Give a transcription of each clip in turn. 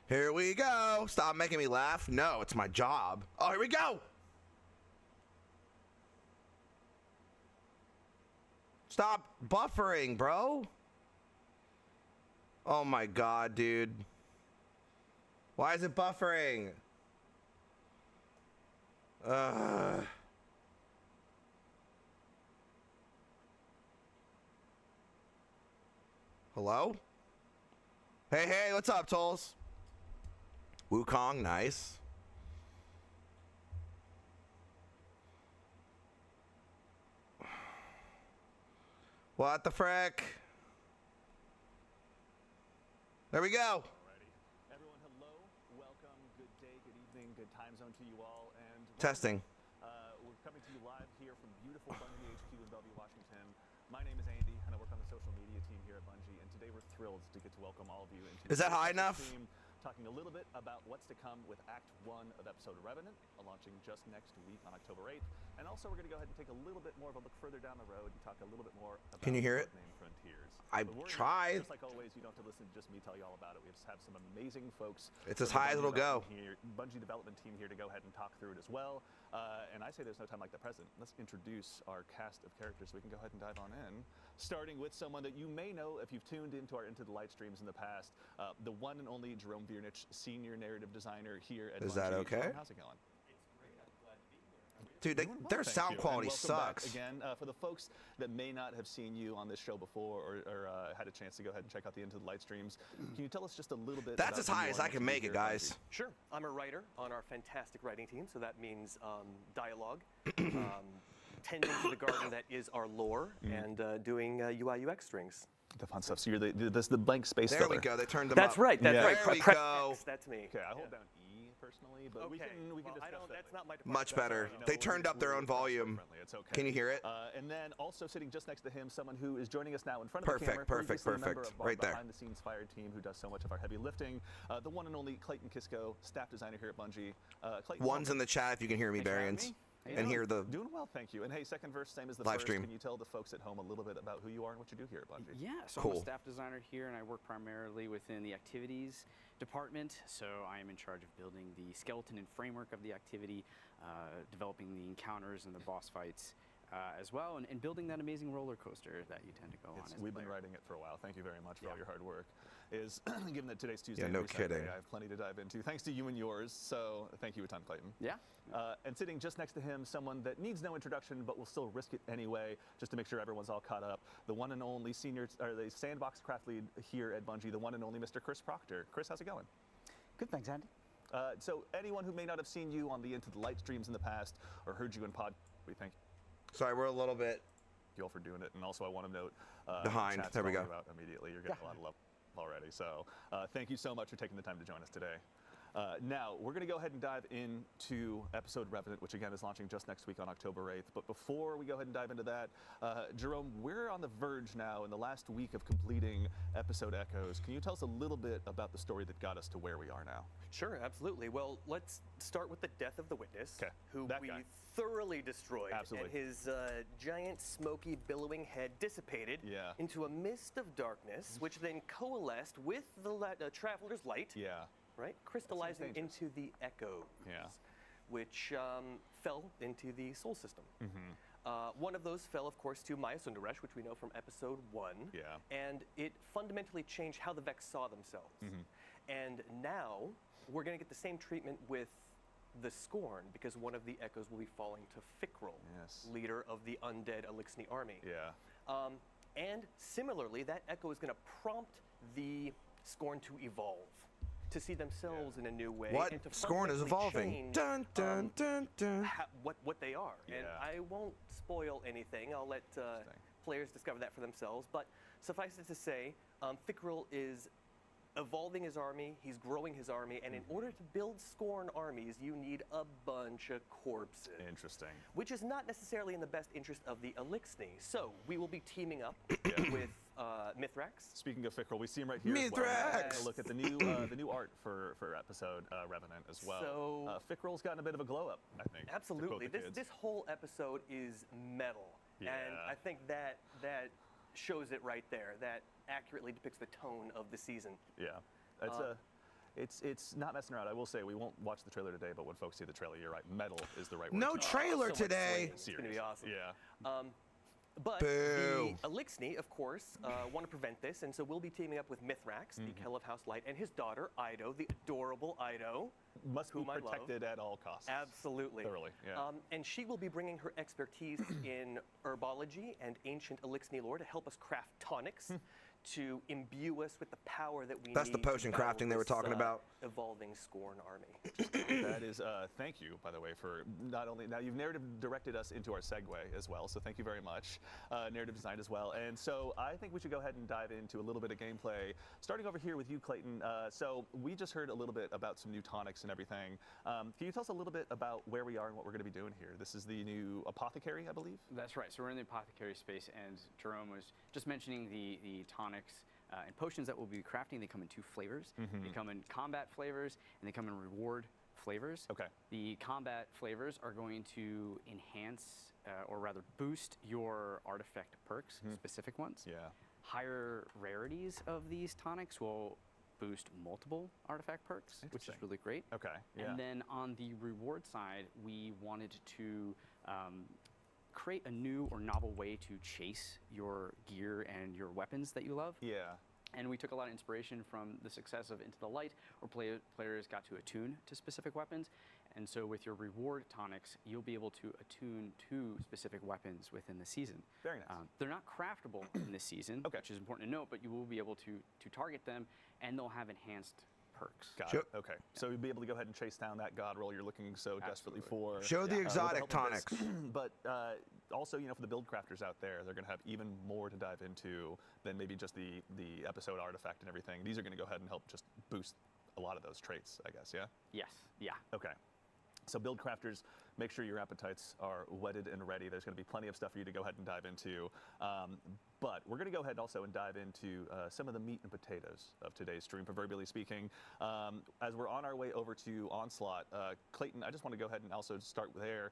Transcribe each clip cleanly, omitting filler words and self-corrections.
Here we go. Stop making me laugh. No, it's my job. Oh, here we go. Stop buffering, bro. Oh my god, dude. Why is it buffering? Hello? Hey, what's up, Tolls? Wukong, nice. What the frick? There we go. Alrighty. Everyone, hello. Welcome. Good day, good evening, good time zone to you all. And Testing. we're coming to you live here from beautiful Bungie HQ in Bellevue, Washington. My name is Andy, and I work on the social media team here at Bungie. And today we're thrilled to get to welcome all of you into Is that high enough? Stream, talking a little bit about what's to come with Act 1 of episode Revenant, launching just next week on October 8th. And also we're going to go ahead and take a little bit more of a look further down the road and talk a little bit more about Can you hear it? Codename Frontiers. I But tried. Just like always, you don't have to listen to just me tell you all about it. We just have some amazing folks. It's as from the high as it'll go. Bungie development team here to go ahead and talk through it as well. And I say there's no time like the present. Let's introduce our cast of characters so we can go ahead and dive on in. Starting with someone that you may know if you've tuned into our Into the Light streams in the past, the one and only Jerome Viernich, senior narrative designer here at Bungie. Is that okay? Jerome, how's it going? Dude, Doing well, their thank sound you. quality And welcome back sucks. again, for the folks that may not have seen you on this show before or had a chance to go ahead and check out the Into the Light streams, can you tell us just a little bit That's about as who high you as are I and can what you make do it, here at guys. Bungie? Sure. I'm a writer on our fantastic writing team, so that means dialogue, tending to the garden that is our lore, and doing UI UX strings. The fun stuff. So you're the blank space There filler. we go. They turned them That's up. right. That's Yeah. right. There we Prep go. X, that's me. Okay, I hold down E personally, but we can well, discuss I don't. that That's later. not my department. Much That's better. all right. They turned up their own volume. Friendly, it's okay. Can you hear it? And then also sitting just next to him, someone who is joining us now in front of Perfect, the camera. perfect, previously a member perfect. of our Right there. behind-the-scenes fire team who does so much of our heavy lifting. The one and only Clayton Kisco, staff designer here at Bungie. Clayton, One's in the chat if you can hear me, Thanks for having Barians. me. And hear the Doing well, thanhank you. And hey, second verse, same as the Live first. stream. Can you tell the folks at home a little bit about who you are and what you do here at Bungie? Yeah, so I'm Cool. a staff designer here, and I work primarily within the activities department. So I am in charge of building the skeleton and framework of the activity, developing the encounters and the boss fights as well, and building that amazing roller coaster that you tend to go on. As We've a been player. writing it for a while. Thank you very much for all Yeah. your hard work. Is given that today's Tuesday, Yeah, no every Saturday, kidding. I have plenty to dive into. Thanks to you and yours. So thank you a ton, Clayton. Yeah. And sitting just next to him, someone that needs no introduction, but will still risk it anyway, just to make sure everyone's all caught up. The one and only the sandbox craft lead here at Bungie, the one and only Mr. Chris Proctor. Chris, how's it going? Good, thanks, Andy. So anyone who may not have seen you on the Into the Light streams in the past or heard you in pod, we thank Sorry, we're a little bit you all for doing it. And also I want to note Behind. chat's There we calling go. you out immediately. You're getting a lot of love already. So thank you so much for taking the time to join us today. Now, we're going to go ahead and dive into episode Revenant, which again is launching just next week on October 8th. But before we go ahead and dive into that, Jerome, we're on the verge now in the last week of completing episode Echoes. Can you tell us a little bit about the story that got us to where we are now? Sure, absolutely. Well, let's start with the death of the witness, 'Kay, who that we guy. thoroughly destroyed, Absolutely. and his giant, smoky, billowing head dissipated Yeah. into a mist of darkness, which then coalesced with the traveler's light, Yeah. right, crystallizing dangerous. into the echoes, Yeah. which fell into the soul system. Mm-hmm. One of those fell, of course, to Maya Sundaresh, which we know from episode 1. Yeah. And it fundamentally changed how the Vex saw themselves. Mm-hmm. And now we're going to get the same treatment with the Scorn, because one of the echoes will be falling to Fikrul, Yes. leader of the undead Elixni army. Yeah. And similarly, that echo is going to prompt the Scorn to evolve, to see themselves in a new way. What? And to Scorn is fundamentally evolving. change, Dun dun dun dun. what they are. And Yeah. I won't spoil anything. I'll let players discover that for themselves. But suffice it to say, Fikrul is evolving his army, he's growing his army, and in order to build Scorn armies, you need a bunch of corpses. Interesting. Which is not necessarily in the best interest of the Elixni. So we will be teaming up with Mithrax. Speaking of Fikrul, we see him right here. Mithrax! As well. Look at the new art for episode Revenant as well. So- Fikrul's gotten a bit of a glow up, I think. to quote Absolutely. the This kids. this whole episode is metal. And Yeah. I think that shows it right there. That accurately depicts the tone of the season. Yeah, it's not messing around. I will say we won't watch the trailer today, but when folks see the trailer, you're right. Metal is the right word. No trailer today. It's going to be awesome. Yeah. But Boo. the Elixni, of course, want to prevent this, and so we'll be teaming up with Mithrax, the Kell of House Light, and his daughter, Ido, the adorable Ido. Must be whom I love. protected at all costs. Absolutely. Thoroughly, yeah. And she will be bringing her expertise in herbology and ancient Elixni lore to help us craft tonics to imbue us with the power that we need. That's the potion to battle crafting they were this, talking about. Evolving Scorn army. That is, thank you, by the way, for not only, now you've narrative directed us into our segue as well, so thank you very much. Narrative design as well. And so I think we should go ahead and dive into a little bit of gameplay. Starting over here with you, Clayton. So we just heard a little bit about some new tonics and everything. Can you tell us a little bit about where we are and what we're going to be doing here? This is the new apothecary, I believe? That's right. So we're in the apothecary space, and Jerome was just mentioning the tonics and potions that we'll be crafting. They come in 2 flavors. They come in combat flavors, and they come in reward flavors. Okay. The combat flavors are going to enhance, or rather boost your artifact perks, specific ones. Yeah. Higher rarities of these tonics will boost multiple artifact perks, which is Interesting. really great. Okay. Yeah. And then on the reward side, we wanted to create a new or novel way to chase your gear and your weapons that you love. Yeah. And we took a lot of inspiration from the success of Into the Light, where players got to attune to specific weapons. And so with your reward tonics, you'll be able to attune to specific weapons within the season. Very nice. They're not craftable in this season, Okay. which is important to note, but you will be able to target them, and they'll have enhanced perks. Got Sure. it. Okay. So you'll be able to go ahead and chase down that god roll you're looking so desperately for. Show the with exotic help of this. tonics. But also, you know, for the build crafters out there, they're going to have even more to dive into than maybe just the episode artifact and everything. These are going to go ahead and help just boost a lot of those traits, I guess. Yeah. Yes. Yeah. Okay. So build crafters, make sure your appetites are whetted and ready. There's going to be plenty of stuff for you to go ahead and dive into. But we're going to go ahead also and dive into some of the meat and potatoes of today's stream, proverbially speaking. As we're on our way over to Onslaught, Clayton, I just want to go ahead and also start there.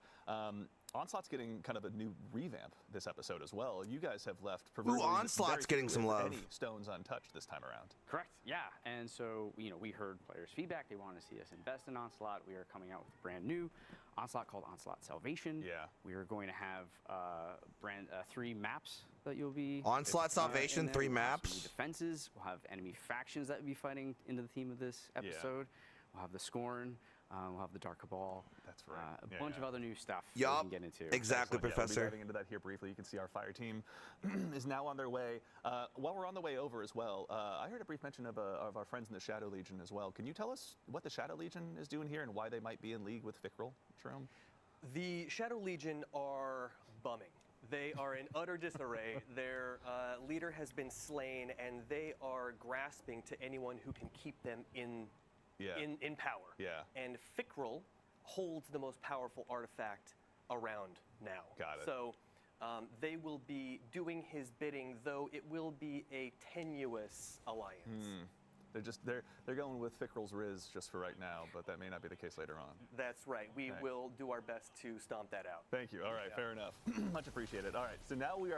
Onslaught's getting kind of a new revamp this episode as well. You guys have left proverbially Onslaught's getting some love. any stones untouched this time around. Correct. Yeah. And so, you know, we heard players' feedback. They want to see us invest in Onslaught. We are coming out with a brand new Onslaught called Onslaught Salvation. Yeah. We are going to have 3 maps that you'll be Onslaught Salvation, in there. 3 We'll have some maps. new defenses. We'll have enemy factions that will be fighting into the theme of this episode. We'll have the Scorn. We'll have the Dark Cabal. That's right. A bunch of other new stuff that we Yup. can get into. Exactly, Excellent. Yeah, we'll be Professor. diving into that here briefly. You can see our fire team is now on their way. While we're on the way over as well, I heard a brief mention of our friends in the Shadow Legion as well. Can you tell us what the Shadow Legion is doing here and why they might be in league with Fickrel, Jerome? The Shadow Legion are bumming. They are in utter disarray. Their leader has been slain, and they are grasping to anyone who can keep them in power. Yeah. And Fickrel holds the most powerful artifact around now. Got it. So they will be doing his bidding, though it will be a tenuous alliance. They're going with Fickrel's Riz just for right now, but that may not be the case later on. That's right. We will do our best to stomp that out. Thank you. All right, fair enough. Much appreciated. All right, so now we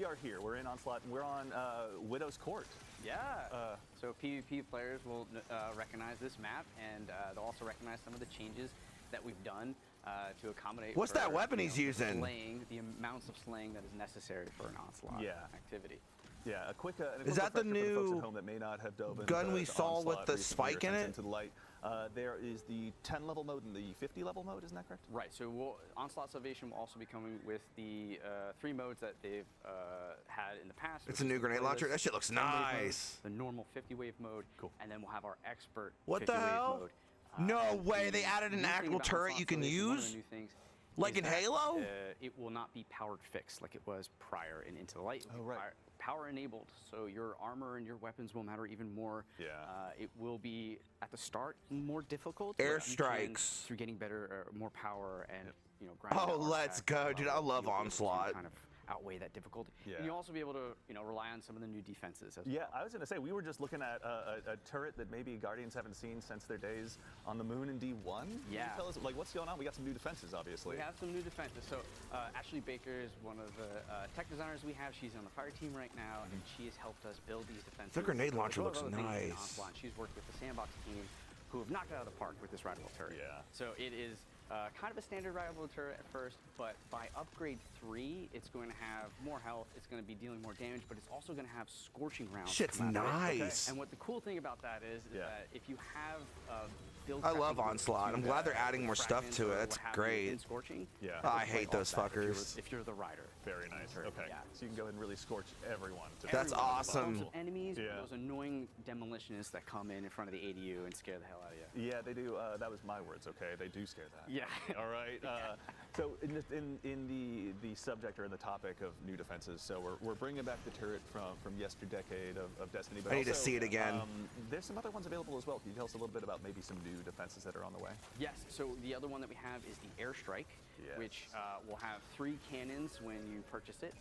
are here. We're in Onslaught, and we're on Widow's Court. Yeah. So PvP players will recognize this map, and they'll also recognize some of the changes that we've done to accommodate. What's that weapon he's using? Slaying, the amounts of slaying that is necessary for an Onslaught activity. Yeah, a quick Is that the refresher for the folks new at home that may not have dove gun into we saw with Onslaught the recently spike or in since it? Into the Light. There is the 10 level mode and the 50 level mode, isn't that correct? Right. So Onslaught Salvation will also be coming with the 3 modes that they've had in the past. It's a new grenade launcher. That shit looks 10 wave mode, nice. the normal 50 wave mode. Cool. And then we'll have our expert What 50 the wave hell? mode. No and way, the they added an new thing actual about turret Onslaught you can Salvation, one of use? the new things Like is in that, Halo? it will not be powered fixed like it was prior in Into the Light. It will be right. Power enabled, so your armor and your weapons will matter even more. Yeah. It will be at the start more difficult. Air but you can, strikes. through getting better, more power and grind Oh, out let's artifacts, go, dude. I love you'll be able to Onslaught. kind of outweigh that difficulty. Yeah. And you'll also be able to, rely on some of the new defenses as Yeah, well. I was going to say, we were just looking at a turret that maybe Guardians haven't seen since their days on the moon in D1. Can you Yeah. tell us, what's going on? We got some new defenses, obviously. We have some new defenses. So Ashley Baker is one of the tech designers we have. She's on the fire team right now, and she has helped us build these defenses. The grenade launcher as well as looks other things in nice. Onslaught. She's worked with the Sandbox team, who have knocked it out of the park with this rideable turret. Yeah. So it is kind of a standard rideable turret at first, but by upgrade 3, it's going to have more health, it's going to be dealing more damage, but it's also going to have scorching rounds. Shit's come out of it. nice. And what the cool thing about that is that if you have build I love crafting Onslaught. to, I'm glad they're adding more stuff fragments to it. or That's what have you great. in scorching, Yeah. I play hate all those that fuckers. if you're the rider. Very nice. Turret, Okay. yeah. So you can go ahead and really scorch everyone. That's Everyone. awesome. Lots of enemies, Yeah. those annoying demolitionists that come in front of the ADU and scare the hell out of you. Yeah, they do. That was my words, okay? They do scare that. Yeah. All right. So in the subject or in the topic of new defenses, so we're bringing back the turret from yesterdecade of Destiny. But I need to also, see it again. There's some other ones available as well. Can you tell us a little bit about maybe some new defenses that are on the way? Yes, so the other one that we have is the Airstrike, Yes. which will have 3 cannons when you purchase it,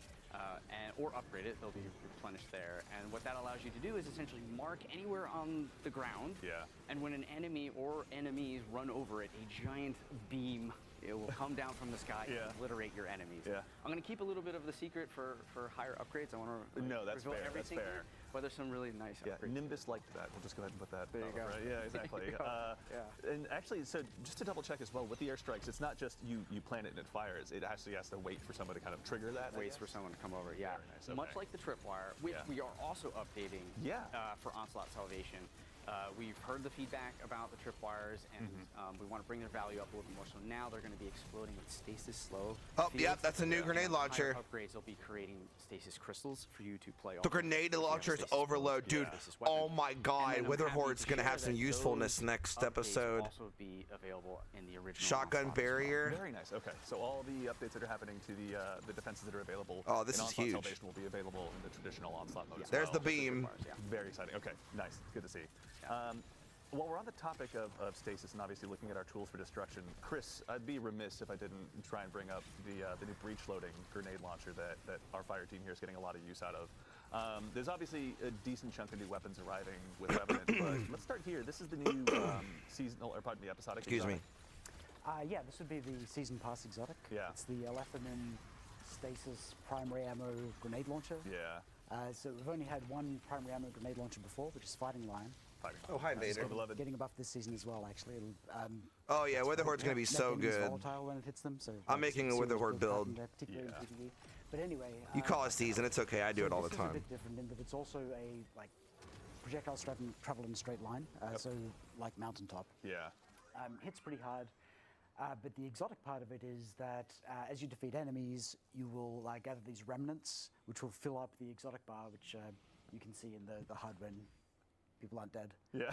or upgrade it. They'll be replenished there. And what that allows you to do is essentially mark anywhere on the ground. Yeah. And when an enemy or enemies run over it, a giant beam, it will come down from the sky Yeah. and obliterate your enemies. Yeah. I'm going to keep a little bit of the secret for higher upgrades. I want to No, that's reveal fair, that's everything fair. here, but there's some really nice Yeah, upgrades. Nimbus liked that. We'll just go ahead and put that. There you go. Right? Yeah, exactly. There you go. And actually, so just to double check as well, with the airstrikes, it's not just you plant it and it fires. It actually has to wait for someone to kind of trigger that. I Waits guess? for someone to come over, yeah. Very nice, Much okay. like the tripwire, which Yeah. we are also updating Yeah. for Onslaught Salvation. We've heard the feedback about the tripwires, and we want to bring their value up a little bit more. So now they're going to be exploding with stasis slow. Oh, fields. yep, that's a new And grenade on launcher. higher upgrades, they'll be creating stasis crystals for you to play. The grenade launcher's overload, dude. Oh my god, Witherhoard's gonna have some usefulness next episode. Also be available in the original Shotgun Onslaught as well. barrier. Very nice. Okay, so all the updates that are happening to the defenses that are available. Oh, this in is Onslaught huge. Salvation will be available in the traditional Onslaught mode. as There's well. the beam. Tripwires, yeah. Very exciting. Okay, nice. Good to see. Yeah. While we're on the topic of stasis and obviously looking at our tools for destruction, Chris, I'd be remiss if I didn't try and bring up the new breach loading grenade launcher that our fire team here is getting a lot of use out of. There's obviously a decent chunk of new weapons arriving with Revenant, but let's start here. This is the new seasonal, or pardon me, episodic. Excuse me. exotic. Yeah, this would be the Season Pass Exotic. Yeah. It's the Alephamin Stasis Primary Ammo Grenade Launcher. Yeah. So we've only had one Primary Ammo Grenade Launcher before, which is Fighting Lion. Fighting. Oh, hi, Nice. Vader. Beloved. Getting a buff this season as well, actually. Oh yeah, Witherhoard's gonna be so Nothing is good. volatile when it hits them, so I'm making a serious Witherhoard build. pattern there, particularly Yeah. in PvE. But anyway, You call it season, it's okay. I do it all the This is a time. bit different in that it's also a projectiles travel in a straight line, so like mountaintop. Yeah. Hits pretty hard. But the exotic part of it is that as you defeat enemies, you will gather these remnants, which will fill up the exotic bar, which you can see in the HUD when people aren't dead. Yeah.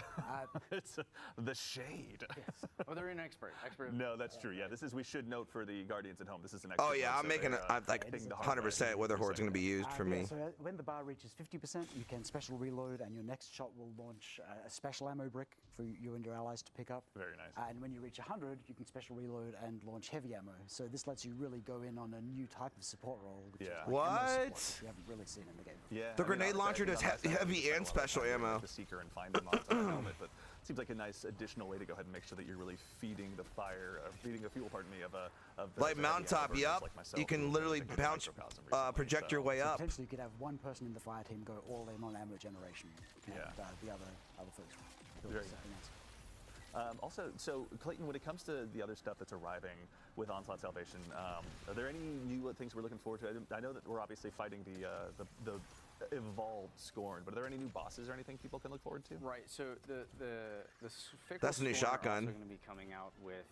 It's the shade. Oh, they're an expert. No, that's true. Yeah, we should note for the Guardians at home, this is an expert. Oh yeah, one, I'm so making it. they're, I'm like taking the hard way. 100% Witherhoard's gonna be used for me. So when the bar reaches 50%, you can special reload, and your next shot will launch a special ammo brick for you and your allies to pick up. Very nice. And when you reach 100, you can special reload and launch heavy ammo. So this lets you really go in on a new type of support role, which Yeah. is like ammo support, What? which you haven't really seen in the game. Yeah. The I mean, grenade honestly, I launcher think does on last episode, heavy we spent and a lot of special time looking ammo. at the seeker and find them on the helmet, but it seems like a nice additional way to go ahead and make sure that you're really feeding the fire, feeding the fuel, pardon me, of the Like heavy mountaintop, ammo yep. like myself You can who literally picked up bounce, microcosm recently, project your so- way up. Potentially, you could have one person in the fire team go all in on ammo generation, and Yeah. the other folks build Very something else. Also, so Clayton, when it comes to the other stuff that's arriving with Onslaught Salvation, are there any new things we're looking forward to? I know that we're obviously fighting the evolved Scorn, but are there any new bosses or anything people can look forward to? Right. So the That's a new shotgun. Also going to be coming out with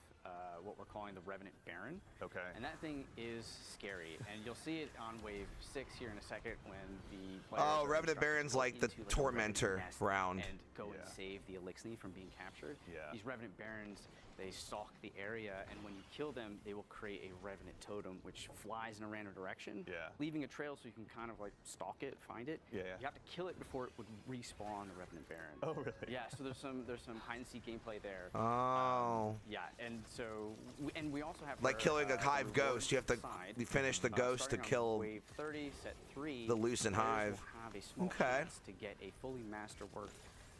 what we're calling the Revenant Baron. Okay. And that thing is scary, and you'll see it on wave 6 here in a second when the players Oh, are Revenant instructed Baron's to go like the into, a Tormentor Revenant nest round. and go Yeah. and save the Elixni from being captured. Yeah. These Revenant Barons, they stalk the area, and when you kill them, they will create a Revenant totem which flies in a random direction, Yeah. leaving a trail so you can kind of like stalk it, find it. Yeah, yeah. You have to kill it before it would respawn the Revenant Baron. Oh, really? Yeah, so there's some hide and seek gameplay there. Oh. Yeah, and So, and we also have Like for, killing a hive the ghost, you have to side, finish the ghost to starting on kill wave 30, set 3, the loosened players hive. will have a small Okay. chance to get a fully masterwork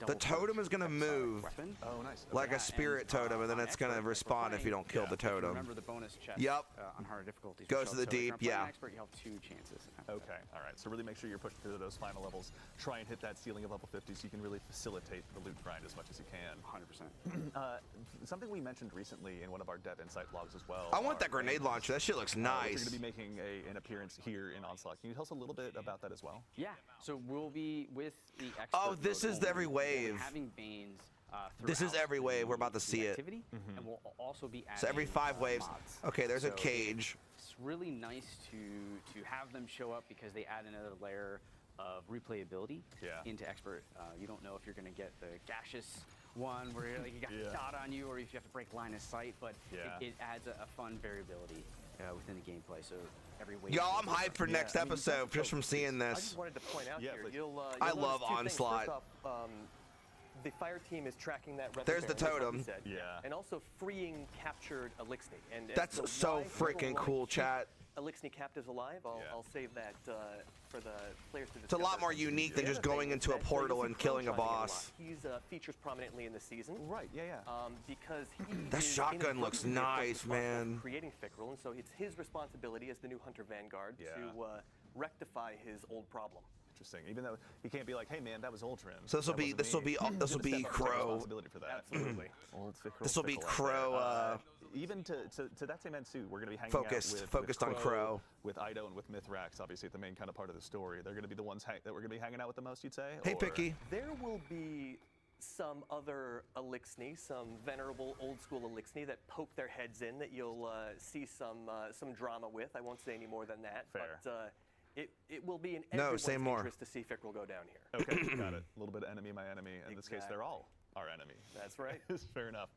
The totem is gonna move weapon. Oh, nice. like Yeah, a spirit and, totem, and then on it's gonna expert, if we're respond if you playing- don't kill yeah, the if you totem. Remember the bonus chest Yep. on harder difficulties. Goes to the So if you're deep, playing yeah. expert, you have 2 chances. Okay, all right. So really make sure you're pushing through those final levels. Try and hit that ceiling of level 50 so you can really facilitate the loot grind as much as you can. 100%. Something we mentioned recently in one of our Dev Insight vlogs as well. I want are that grenade games, launcher. That shit looks which nice. You're going to be making an appearance here in Onslaught. Can you tell us a little bit about that as well? Yeah, so we'll be with the expert. Oh, this mode is every only. We'll be wave. having Banes. This is throughout every wave. We're about to the see it. activity, and we'll also be adding So every 5 waves. mods. Okay, there's a So cage. It's really nice to have them show up because they add another layer of replayability Yeah. into expert. You don't know if you're going to get the gaseous one where you're like, you got Yeah. a dot on you, or if you have to break line of sight, but Yeah. it adds a fun variability within the gameplay. So every wave. Y'all, I'm is hyped for Yeah, next I mean, episode just from seeing I this. just wanted to point out Yeah, here, please. you'll I notice love 2 things. Onslaught. First off, the fire team is tracking that Revenant There's the Baron, that's what we totem. said. Yeah. And also freeing captured Elixni. And as That's to so why people freaking wanna cool, keep chat. Elixni captives alive, Yeah. I'll save that for the players to discover. It's a lot more unique than The just other thing going is into a that, portal you see and killing a Crow shining boss. lot. He's features prominently in the season. Right, yeah. Because he That is shotgun looks inadvertently nice, responsible for man. Creating Fickrel, and so it's his responsibility as the new Hunter Vanguard Yeah. to rectify his old problem. Interesting. Even though he can't be like, hey man, that was Ultron. So this will That be wasn't this will me." be He's this will gonna step be up and take Crow. responsibility for that. Absolutely. Old Fickrel This will be Fickle right Crow. there. Even to that same end too, we're going to be hanging Focused- out with focused on Crow. with Ido and with Mithrax, obviously the main kind of part of the story. They're going to be the ones that we're going to be hanging out with the most, you'd say? Hey, Or- Picky. There will be some other Elixni, some venerable old school Elixni that poke their heads in that you'll see some drama with. I won't say any more than that. Fair. But it will be in No, everyone's say more. interest to see Fickrel go down here. Okay, got it. A little bit of enemy, my enemy. In this case, Exactly. they're all our enemy. That's right. Fair enough.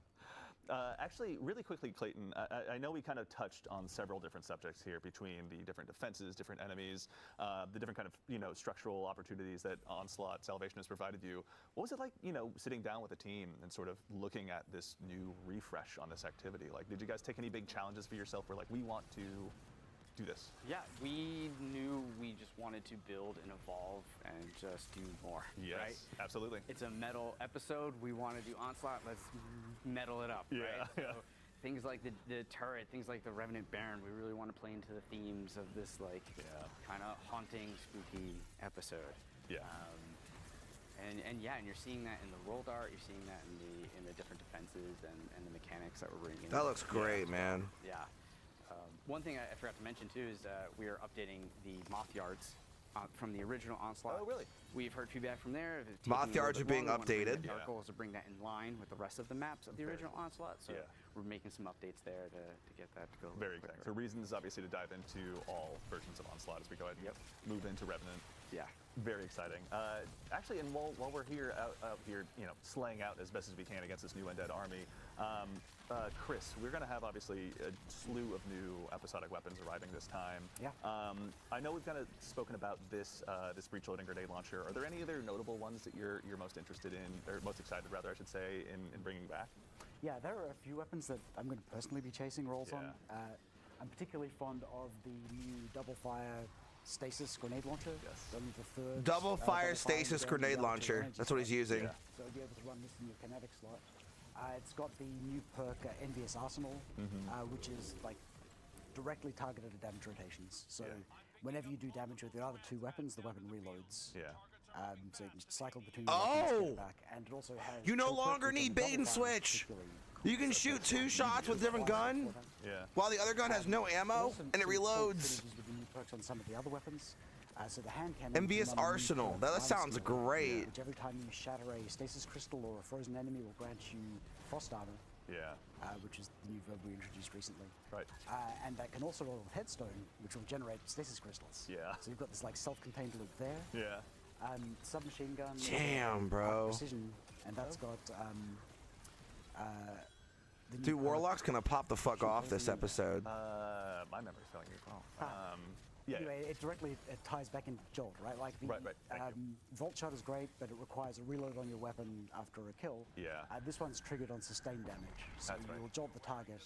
Actually, really quickly, Clayton, I know we kind of touched on several different subjects here between the different defenses, different enemies, the different kind of structural opportunities that Onslaught Salvation has provided you. What was it like, sitting down with a team and sort of looking at this new refresh on this activity? Like, did you guys take any big challenges for yourself where like, we want to do this? Yeah, we knew we just wanted to build and evolve and just do more. Yes, Right? absolutely. It's a metal episode. We want to do Onslaught. Let's metal it up. Yeah, right? yeah. So things like the turret, things like the Revenant Baron, we really want to play into the themes of this kind of haunting, spooky episode. Yeah. And you're seeing that in the roll dart. You're seeing that in the different defenses and the mechanics that we're bringing. That looks great, man. Yeah. One thing I forgot to mention too is we are updating the moth yards from the original Onslaught. Oh, really? We've heard feedback from there. It's Moth taking a little yards bit are being longer. We wanna bring updated. it- Our Yeah. goal is to bring that in line with the rest of the maps of the original Onslaught. So Yeah. we're making some updates there to get that to go a little Very quicker. exciting. So reasons, obviously, to dive into all versions of Onslaught as we go ahead and move into Revenant. Yeah. Very exciting. Actually, and while we're here, out here, slaying out as best as we can against this new undead army, Chris, we're going to have obviously a slew of new episodic weapons arriving this time. Yeah. I know we've kind of spoken about this this breech loading grenade launcher. Are there any other notable ones that you're most interested in, or most excited, rather, I should say, in bringing back? Yeah, there are a few weapons that I'm going to personally be chasing rolls on. Yeah. I'm particularly fond of the new double fire stasis grenade launcher. Yes. Only the third, Double fire grenade stasis grenade launcher. energy That's what he's slot. using. Yeah. So I'll be able to run this in your kinetic slot. It's got the new perk Envious Arsenal, which is like directly targeted at damage rotations. So Yeah. whenever you do damage with the other 2 weapons, the weapon reloads. Yeah. So you can just cycle between the weapons, get Oh! it back. And it also has You no triple perk, longer which on need the double bait and fire is switch. particularly cool. You can So shoot it's 2 shots with different gun, Yeah. while the other gun has no ammo, Also and it some cool reloads. synergies with the new perks on some of the other weapons. So the hand cannon. Envious can run a new Arsenal. perk, That Ice sounds Skill, great. Which every time you shatter a stasis crystal or a frozen enemy will grant you frost armor, Yeah. which is the new verb we introduced recently. Right. And that can also roll with Headstone, which will generate stasis crystals. Yeah. So you've got this like self-contained loop there. Yeah. Submachine gun. Damn, bro. Precision, and that's got the new Dude, perk. Warlock's gonna pop the fuck off this episode. My memory's failing me as well. Yeah, anyway, it directly ties back into Jolt, right? Like the Right, thank you. Vault Shot is great, but it requires a reload on your weapon after a kill. Yeah. This one's triggered on sustained damage, so That's you right. will jolt the target.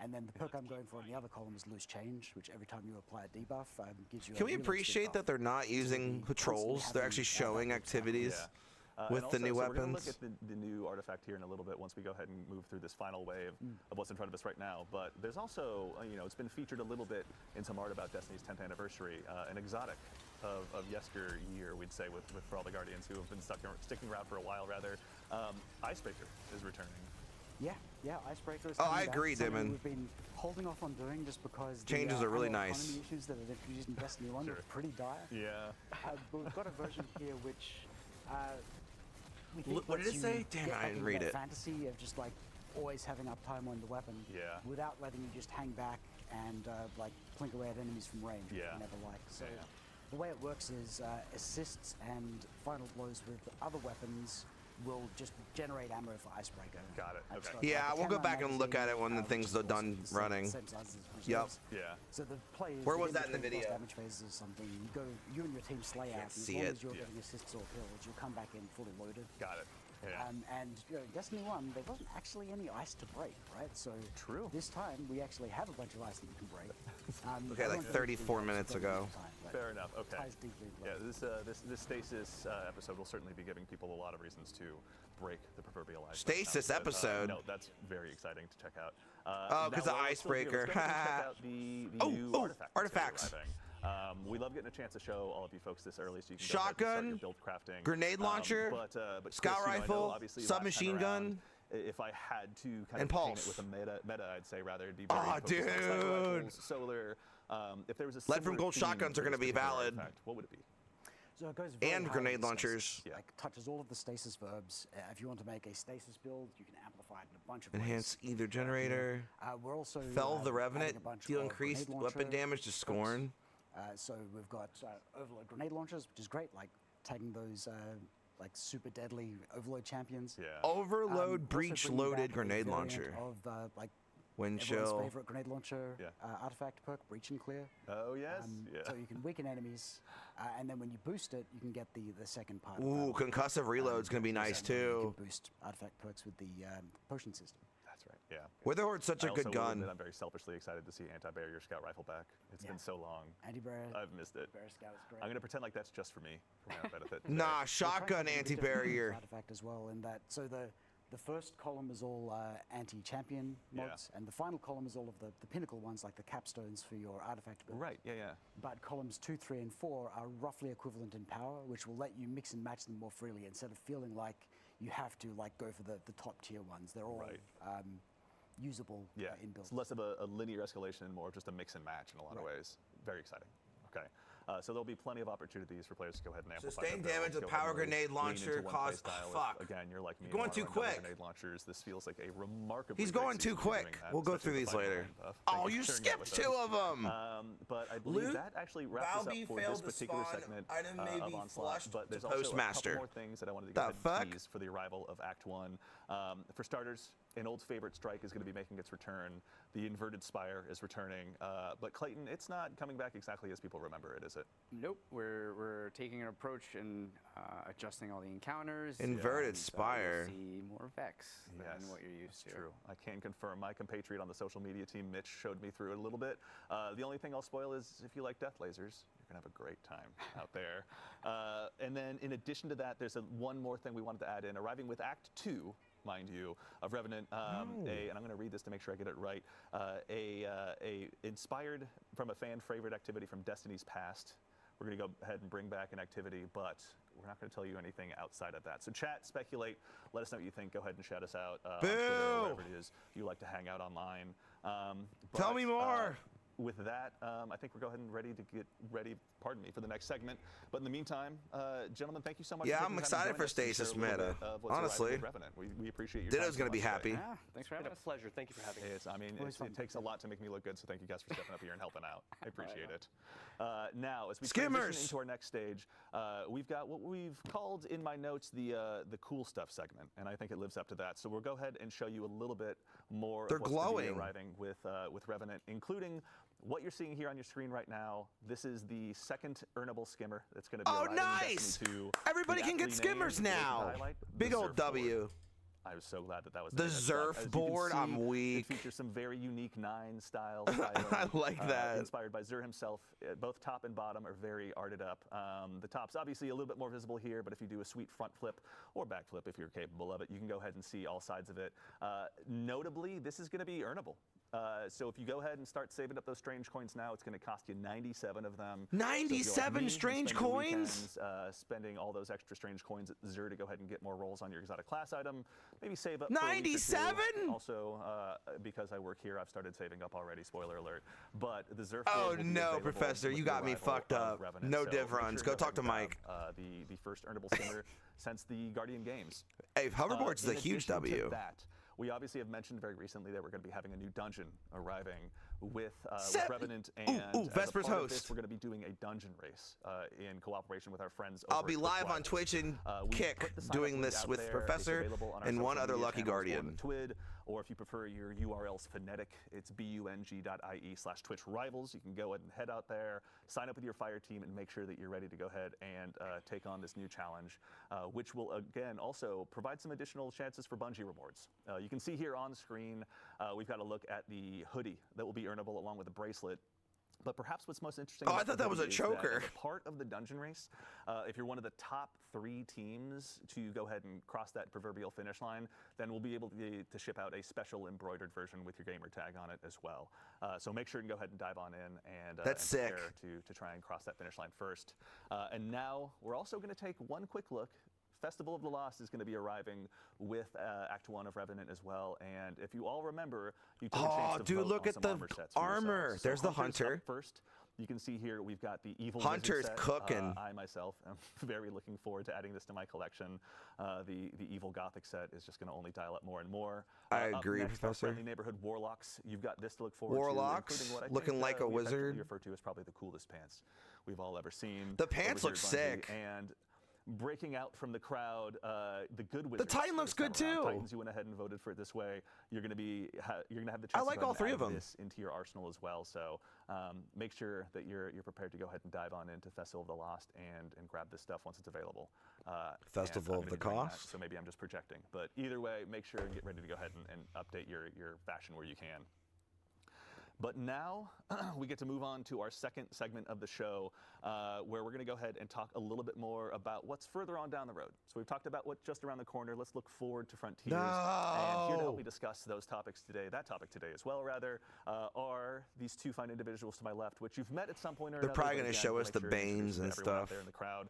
And then the perk I'm going for in the other column is Loose Change, which every time you apply a debuff gives you a Can we reload speed appreciate buff. that they're not So using the patrols? constantly They're having actually showing backups happening. activities And with the also, new so we're weapons. going to look at the new artifact here in a little bit once we go ahead and move through this final wave of what's in front of us right now. But there's also, it's been featured a little bit in some art about Destiny's 10th anniversary, an exotic of yesteryear, we'd say, for all the Guardians who have been sticking around for a while, rather. Icebreaker is returning. Yeah, Icebreaker is Oh, coming I back. agree, Something Damon. We've been holding off on doing just because Changes the are really ammo nice. economy issues that are introduced in Destiny 1 Sure. are pretty dire. Yeah. But we've got a version here which we think What did lets it say? you Damn, get I back didn't into read that it. fantasy of just like always having uptime on the weapon Yeah. without letting you just hang back and like plink away at enemies from range, which Yeah. you never like. So Yeah. the way it works is assists and final blows with other weapons will just generate ammo for Icebreaker. Got it, And okay. so, Yeah, like, the we'll go Camera back and look at it when the which things is are also done the same- running. Same size as Yep. reserves. Yeah. So the players. Where was within that in the between video? damage phases or something. You and your team slay out. And as see long it. as you're Yeah. getting assists or kills, you'll come back in fully loaded. Got it. Yeah. And in Destiny 1, there wasn't actually any ice to break, right? So True. this time we actually have a bunch of ice that you can break. Okay, like everyone 34 thinks minutes it's got a ago. lot of time, but Fair enough. Okay. ties deeply into Yeah, life. this stasis episode will certainly be giving people a lot of reasons to break the proverbial ice. Stasis episode? No, that's very exciting to check out. Oh, 'cause now, of while we're still here, Icebreaker. let's go ahead and check out the Oh, new oh, artifact. artifacts. That's gonna be arriving. We love getting a chance to show all of you folks this early, so you can go ahead and start Shotgun, your build crafting. grenade launcher, but scout Chris, I know rifle, obviously last submachine time around, gun, if I had to kind and of paint pulse. it with a meta, I'd say rather it'd be Aw, very focused on sniper dude. rifles, solar. If there was a Lead from similar gold theme shotguns for are gonna this be particular valid. artifact, what would it be? So it goes very And hard grenade with launchers. stasis. Like touches all of the stasis verbs. If you want to make a stasis build, you can amplify it in a bunch of Enhance ways. either generator. We're also Fell the adding a Revenant. bunch Deal of increased grenade weapon launcher damage to perks. Scorn. So we've got overload grenade launchers, which is great, like tagging those like super deadly overload champions. Yeah. Overload Also breach bringing back loaded a grenade variant launcher. Of like Wind everyone's chill. favorite grenade launcher Yeah. artifact perk, Breach and Clear. Oh yes. Yeah. So you can weaken enemies, and then when you boost it, you can get the second part. of Ooh, battle. concussive reload's gonna be nice So you too. can boost artifact perks with the potion system. That's right. Yeah. Witherhoard's such I a also good will admit gun. I'm very selfishly excited to see anti-barrier scout rifle back. It's Yeah. been so long. Anti-barrier, I've missed it. barrier scout is great. I'm gonna pretend like that's just for me for my own benefit. today. Nah, We're trying shotgun something a bit different with this anti-barrier. artifact as well. In that, so the first column is all anti-champion Yeah. mods, and the final column is all of the pinnacle ones, like the capstones for your artifact build. Right. Yeah. Yeah. But columns 2, 3, and 4 are roughly equivalent in power, which will let you mix and match them more freely instead of feeling like you have to like go for the top tier ones. They're all Right. usable Yeah. in builds. It's less of a linear escalation and more of just a mix and match in a lot of Right. ways. Very exciting. Okay. So there'll be plenty of opportunities for players to go ahead and amplify Sustained their damage builds, with go ahead power and really grenade lean launcher into one cause- playstyle. If, fuck. again, you're like me. You're going and too wanna run double quick. Grenade launchers. This feels like a remarkably. He's great going too season for doing quick. that, We'll go especially through with these the final later. line buff. Oh, Thank you for sharing that skipped with 2 us. of them. But I believe Loot, that actually wraps us Valby up for failed this to particular spawn, segment item may of be Onslaught. flushed But to there's also a Postmaster. couple more things that I wanted to The go ahead and fuck? tease for the arrival of Act 1. For starters, an old favorite strike is going to be making its return. The inverted spire is returning. But Clayton, it's not coming back exactly as people remember it, is it? Nope, we're taking an approach and adjusting all the encounters. Inverted and, spire. You'll see more Vex than what you're used to. True. I can confirm. My compatriot on the social media team, Mitch, showed me through it a little bit. The only thing I'll spoil is if you like death lasers, you're gonna have a great time out there. And then in addition to that, there's one more thing we wanted to add in. Arriving with Act 2, mind you, of Revenant, and I'm going to read this to make sure I get it right. A inspired from a fan favorite activity from Destiny's past. We're going to go ahead and bring back an activity, but we're not going to tell you anything outside of that. So chat, speculate, let us know what you think. Go ahead and shout us out on Twitter or Boo! wherever it is you like to hang out online. Tell me more. With that, I think we're going and ready to get ready, pardon me, for the next segment. But in the meantime, gentlemen, thank you so much. Yeah, for I'm taking the time to excited join for us and share Stasis a little meta. bit of what's arriving Honestly. with Revenant. We appreciate your Ditto's time gonna be so much today. happy. Yeah, thanks for It's having been a us. pleasure. Thank you for having me. It takes a lot to make me look good, so thank you guys for stepping up here and helping out. I appreciate it. Now, as we Skimmers. transition into our next stage, we've got what we've called in my notes the cool stuff segment, and I think it lives up to that. So we'll go ahead and show you a little bit more They're of what's going to be glowing. arriving with Revenant, including what you're seeing here on your screen right now, this is the second earnable skimmer that's going to be Oh, arriving in nice! Destiny 2. Everybody The can get aptly skimmers named, now. highlight, Big the old Surf Board. W. I was so glad that that was The name as well. As you can Zerf-board? see, I'm weak. It features some very unique 9 style I like that. inspired by Zur himself. Both top and bottom are very arted up. The top's obviously a little bit more visible here, but if you do a sweet front flip or back flip, if you're capable of it, you can go ahead and see all sides of it. Notably, this is going to be earnable. So if you go ahead and start saving up those strange coins now, it's going to cost you 97 of them. 97 strange coins? Spending all those extra strange coins at Zur to go ahead and get more rolls on your exotic class item. Maybe save up. 97? Also, because I work here, I've started saving up already. Spoiler alert. But the Zur. Oh no, Professor, you got me fucked up. Revenant. No So div make runs. sure Go to talk to grab, Mike. The first earnable skimmer since the Guardian Games. Hey, hoverboard's In the huge addition to W. that, we obviously have mentioned very recently that we're going to be having a new dungeon arriving with Revenant, and as a Vesper's part of this, host. we're going to be doing a dungeon race in cooperation with our friends. I'll over be at live on Twilight. Twitch and We Kick put the sign-up doing link this out with there. It's Professor available on our and social one other media lucky channels, or guardian. the Twid, or if you prefer your URLs phonetic, it's bung.ie/Twitch Rivals. You can go ahead and head out there, sign up with your fire team, and make sure that you're ready to go ahead and take on this new challenge, which will again also provide some additional chances for Bungie rewards. You can see here on screen, we've got a look at the hoodie that will be earnable along with a bracelet. But perhaps what's most interesting. Oh, I about thought the that was hoodie a is choker. as a part of the dungeon race, if you're one of the top 3 teams to go ahead and cross that proverbial finish line, then we'll be able to ship out a special embroidered version with your gamer tag on it as well. So make sure to go ahead and dive on in and, That's and sick. prepare to try and cross that finish line first. And now we're also going to take one quick look. Festival of the Lost is going to be arriving with Act 1 of Revenant as well. And if you all remember, you took a chance to dude, vote look on at some the armor sets for armor. yourselves. So There's the Hunter's up Hunter. first. You can see here we've got the Evil Hunter's Wizard set. cooking. I myself am very looking forward to adding this to my collection. The Evil Gothic set is just going to only dial up more and more. I Up agree, next, our Professor. Friendly Neighborhood Warlocks. You've got this to look forward Warlocks, to. Including what I looking think, like a we wizard. affectionately refer to as probably the coolest pants we've all ever seen. The pants over look here at Bungie. sick. And breaking out from the crowd, the good wizards. Titan looks this good time around. too. Titans, you went ahead and voted for it this way. You're going to have the chance I like to go all ahead and 3 add of them. this into your arsenal as well. So make sure that you're prepared to go ahead and dive on into Festival of the Lost and grab this stuff once it's available. Festival and I'm of gonna the be doing that, Cost? so maybe I'm just projecting. But either way, make sure and get ready to go ahead and update your fashion where you can. But now we get to move on to our second segment of the show, where we're going to go ahead and talk a little bit more about what's further on down the road. So we've talked about what's just around the corner. Let's look forward to Frontiers. And here to help me discuss those topics today, that topic today as well, rather, are these 2 fine individuals to my left, which you've met at some point or another. They're probably but going to again, show we'll us make the sure to introduce Banes and everyone out stuff. there in the crowd.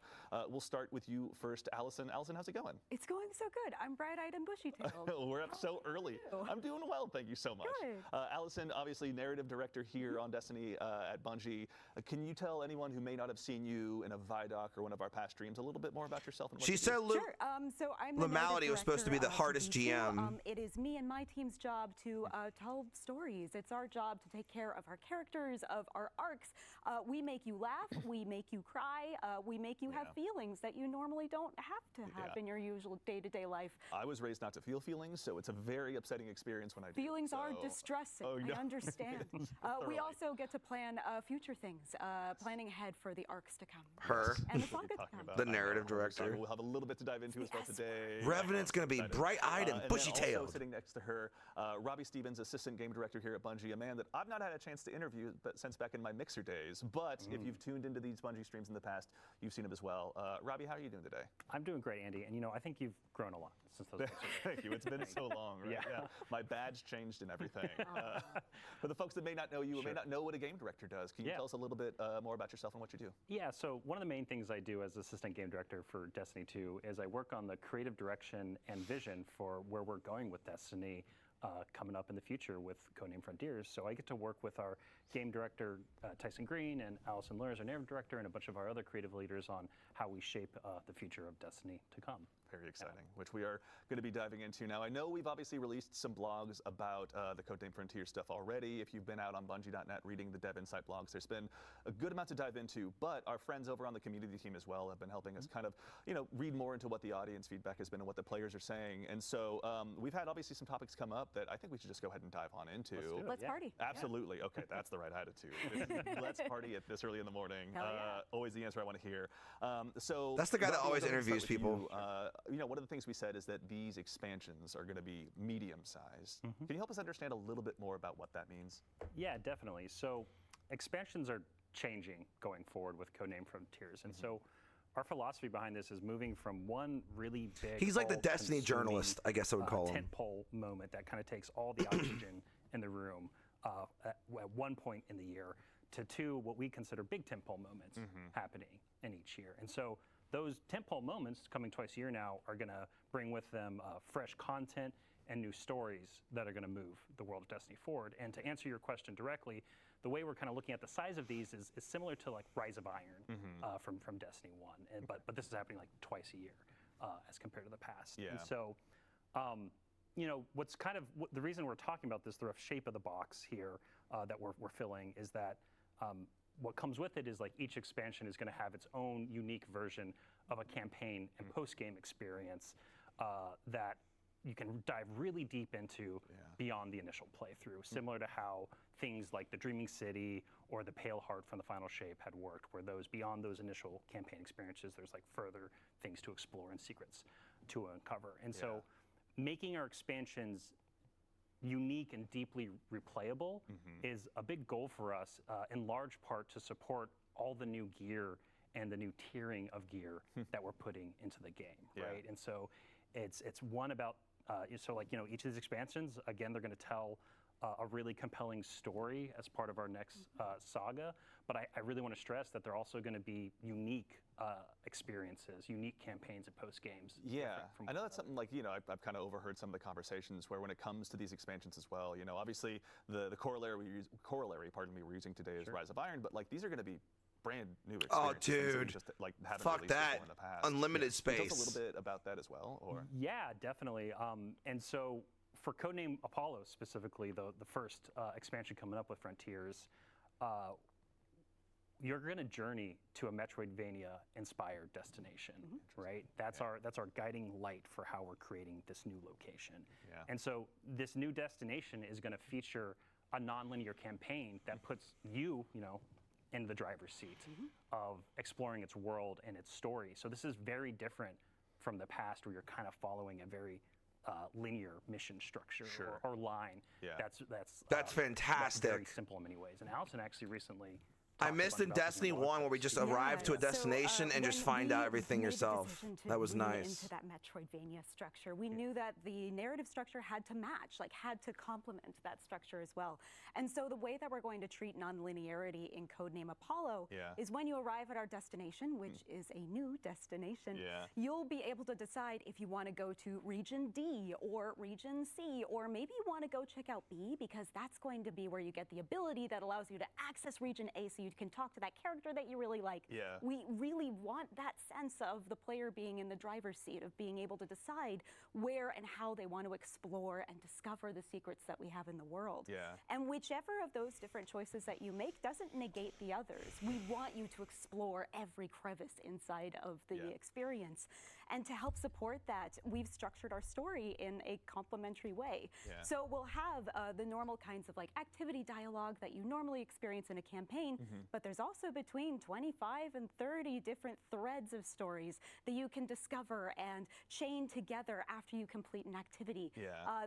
We'll start with you first, Allison. Allison, how's it going? It's going so good. I'm bright-eyed and bushy-tailed. We're up so early. you? I'm doing well, thank you so much. Good. Allison, obviously narrative director here on Destiny at Bungie. Can you tell anyone who may not have seen you in a Vidoc or one of our past streams a little bit more about yourself and what She you do? said Sure. So I'm the Lamality narrative was supposed to be the director, hardest for D2. GM. It is me and my team's job to tell stories. It's our job to take care of our characters, of our arcs. We make you laugh. We make you cry. We make you have feelings that you normally don't have to have Yeah. in your usual day-to-day life. I was raised not to feel feelings, so it's a very upsetting experience when I do. Feelings are so- distressing. Oh, no. I understand. We Thoroughly. also get to plan future things, planning ahead for the arcs to come. Her. And the What saga are you to talking come. about? The I know. narrative I'm excited. director. We'll have a little bit to dive into as well Yes. today. Revenant's going to be Excited. bright-eyed and then also bushy-tailed. sitting next to her, Robbie Stevens, assistant game director here at Bungie, a man that I've not had a chance to interview since back in my Mixer days. But if you've tuned into these Bungie streams in the past, you've seen him as well. Robbie, how are you doing today? I'm doing great, Andy. And I think you've grown a lot since those days. Thank you. It's been so long, right? Yeah. My badge changed and everything. For the folks that may not know you or may not know what a game director does, can you tell us a little bit more about yourself and what you do? Yeah, so one of the main things I do as assistant game director for Destiny 2 is I work on the creative direction and vision for where we're going with Destiny coming up in the future with Codename Frontiers. So I get to work with our game director, Tyson Green, and Allison Lurs, our narrative director, and a bunch of our other creative leaders on how we shape the future of Destiny to come. Very exciting, which we are going to be diving into now. I know we've obviously released some blogs about the Codename Frontier stuff already. If you've been out on Bungie.net reading the Dev Insight blogs, there's been a good amount to dive into, but our friends over on the community team as well have been helping us kind of, read more into what the audience feedback has been and what the players are saying. And so we've had obviously some topics come up that I think we should just go ahead and dive on into. Let's party. Absolutely. Okay, that's the right attitude. Let's party at this early in the morning. Hell yeah. Always the answer I want to hear. So That's the guy that Robbie, always I'm gonna interviews start with people. You know, one of the things we said is that these expansions are going to be medium-sized. Can you help us understand a little bit more about what that means? Yeah, definitely. So expansions are changing going forward with Codename Frontiers. And so our philosophy behind this is moving from one really big. He's like the Destiny all-consuming, journalist, I guess I would call him. Tentpole moment that kind of takes all the oxygen in the room at one point in the year to two what we consider big tentpole moments happening in each year. And so those tentpole moments coming twice a year now are going to bring with them fresh content and new stories that are going to move the world of Destiny forward. And to answer your question directly, the way we're kind of looking at the size of these is similar to like Rise of Iron from Destiny 1, but this is happening like twice a year as compared to the past. Yeah. And so, you know, the reason we're talking about this, the rough shape of the box here that we're filling is that what comes with it is like each expansion is going to have its own unique version of a campaign and post-game experience that you can dive really deep into beyond the initial playthrough, similar to how things like the Dreaming City or the Pale Heart from the Final Shape had worked, where those beyond those initial campaign experiences, there's like further things to explore and secrets to uncover. And so making our expansions unique and deeply replayable is a big goal for us, in large part to support all the new gear and the new tiering of gear that we're putting into the game, right? And so it's one about, so like, you know, each of these expansions, again, they're going to tell a really compelling story as part of our next saga, but I really want to stress that they're also going to be unique experiences, unique campaigns and post games. Yeah, I know that's something like, you know, I've kind of overheard some of the conversations where when it comes to these expansions as well, you know, obviously the corollary we're using today is Rise of Iron, but like these are going to be brand new experiences. Oh, dude. Just like haven't Fuck released that. before in the past. Unlimited space. Can you tell us a little bit about that as well, or? Yeah, definitely. And so for Codename Apollo specifically, the first expansion coming up with Frontiers, you're going to journey to a Metroidvania-inspired destination, right? That's our guiding light for how we're creating this new location. Yeah. And so this new destination is going to feature a non-linear campaign that puts you know, in the driver's seat of exploring its world and its story. So this is very different from the past, where you're kind of following a very linear mission structure or line. Yeah. That's fantastic. Very simple in many ways. And Allison actually recently I missed in Destiny 1 where we just arrive to a destination and just find out everything yourself. That was nice. Into that Metroidvania structure, we knew that the narrative structure had to match, like had to complement that structure as well. And so the way that we're going to treat non-linearity in Codename Apollo is when you arrive at our destination, which is a new destination, you'll be able to decide if you want to go to Region D or Region C, or maybe you want to go check out B, because that's going to be where you get the ability that allows you to access Region A, so you can talk to that character that you really like. We really want that sense of the player being in the driver's seat, of being able to decide where and how they want to explore and discover the secrets that we have in the world. And whichever of those different choices that you make doesn't negate the others. We want you to explore every crevice inside of the experience. And to help support that, we've structured our story in a complementary way. So we'll have the normal kinds of like activity dialogue that you normally experience in a campaign, but there's also between 25 and 30 different threads of stories that you can discover and chain together after you complete an activity.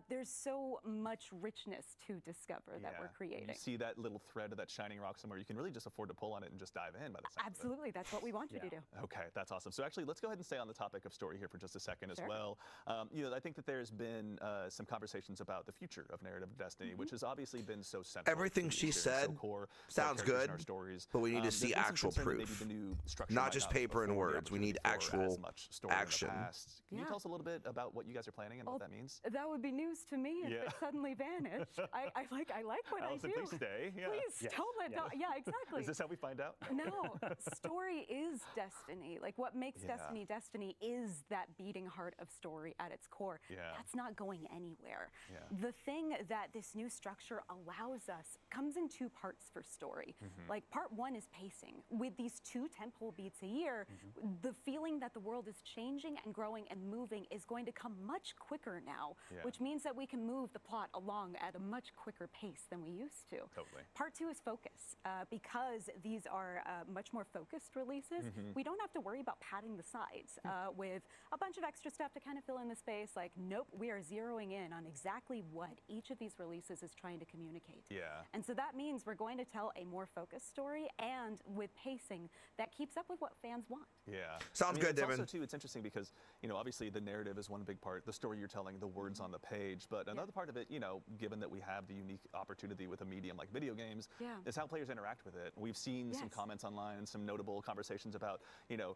There's so much richness to discover that we're creating. You see that little thread of that shining rock somewhere, you can really just afford to pull on it and just dive in by the sound of it. Absolutely, that's what we want you to do. Okay, that's awesome. So actually, let's go ahead and stay on the topic of story here for just a second as well. You know, I think that there's been some conversations about the future of narrative Destiny, which has obviously been so central. Everything she said sounds good, but we need to see actual proof, not just paper and words. We need actual action. Can you tell us a little bit about what you guys are planning and what that means? That would be news to me if it suddenly vanished. I like what Allison, I do. please stay. Please don't let go. Yeah, exactly. Is this how we find out? No, story is destiny. Like what makes Destiny Destiny is is that beating heart of story at its core. That's not going anywhere. The thing that this new structure allows us comes in two parts for story. Like part one is pacing. With these 2 tentpole beats a year, the feeling that the world is changing and growing and moving is going to come much quicker now, which means that we can move the plot along at a much quicker pace than we used to. Totally. Part two is focus. Because these are much more focused releases, we don't have to worry about padding the sides with a bunch of extra stuff to kind of fill in the space. Like, nope, we are zeroing in on exactly what each of these releases is trying to communicate. And so that means we're going to tell a more focused story and with pacing that keeps up with what fans want. Sounds good, Devin. Also, too, it's interesting because, you know, obviously the narrative is one big part, the story you're telling, the words on the page, but another part of it, you know, given that we have the unique opportunity with a medium like video games, is how players interact with it. We've seen some comments online and some notable conversations about, you know,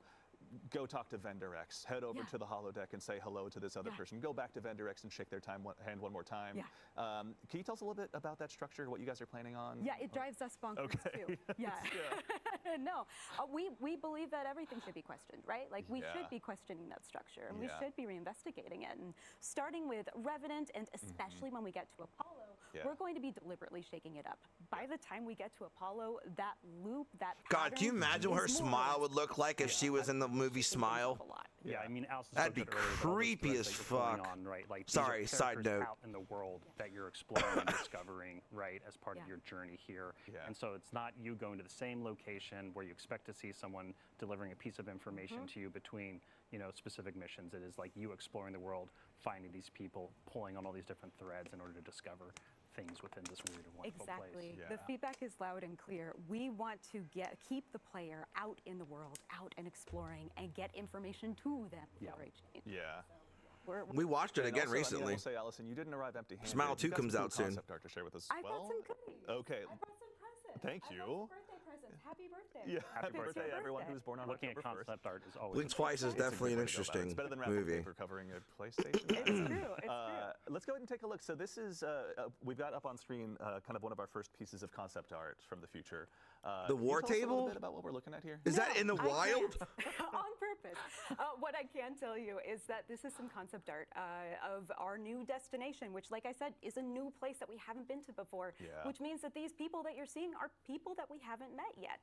go talk to vendor X, head over to the holodeck and say hello to this other person, go back to vendor X and shake their hand one more time. Can you tell us a little bit about that structure, what you guys are planning on? Yeah, it drives us bonkers too. No, we believe that everything should be questioned, right? Like we should be questioning that structure and we should be reinvestigating it. And starting with Revenant and especially when we get to Apollo, we're going to be deliberately shaking it up. By the time we get to Apollo, that loop, that pattern, God, can you imagine what her smile would look like if she was in the movie Smile? I mean, that'd be creepy as fuck. Right? Like, sorry, side note. Out in the world that you're exploring and discovering, right, as part of your journey here. And so it's not you going to the same location where you expect to see someone delivering a piece of information to you between, you know, specific missions. It is like you exploring the world, finding these people, pulling on all these different threads in order to discover things within this weird and wonderful place. The feedback is loud and clear. We want to keep the player out in the world, out and exploring, and get information to them before it changes. We watched it again recently. I will say, Allison, you didn't arrive empty-handed. Smile 2 comes out soon. Concept art to share with us. I brought some goodies. Okay. I brought some presents. Thank you. I brought some birthday presents. Happy birthday. Happy birthday, everyone who's born on Looking October at concept 1st. art is always Blink Twice is definitely an interesting it's better than wrapping movie. paper covering a PlayStation. It's true. It's true. Let's go ahead and take a look. So this is, we've got up on screen kind of one of our first pieces of concept art from the future. The war can you tell us a table? little bit about what we're looking at here? Is that in the wild? On purpose. What I can tell you is that this is some concept art of our new destination, which, like I said, is a new place that we haven't been to before, which means that these people that you're seeing are people that we haven't met yet.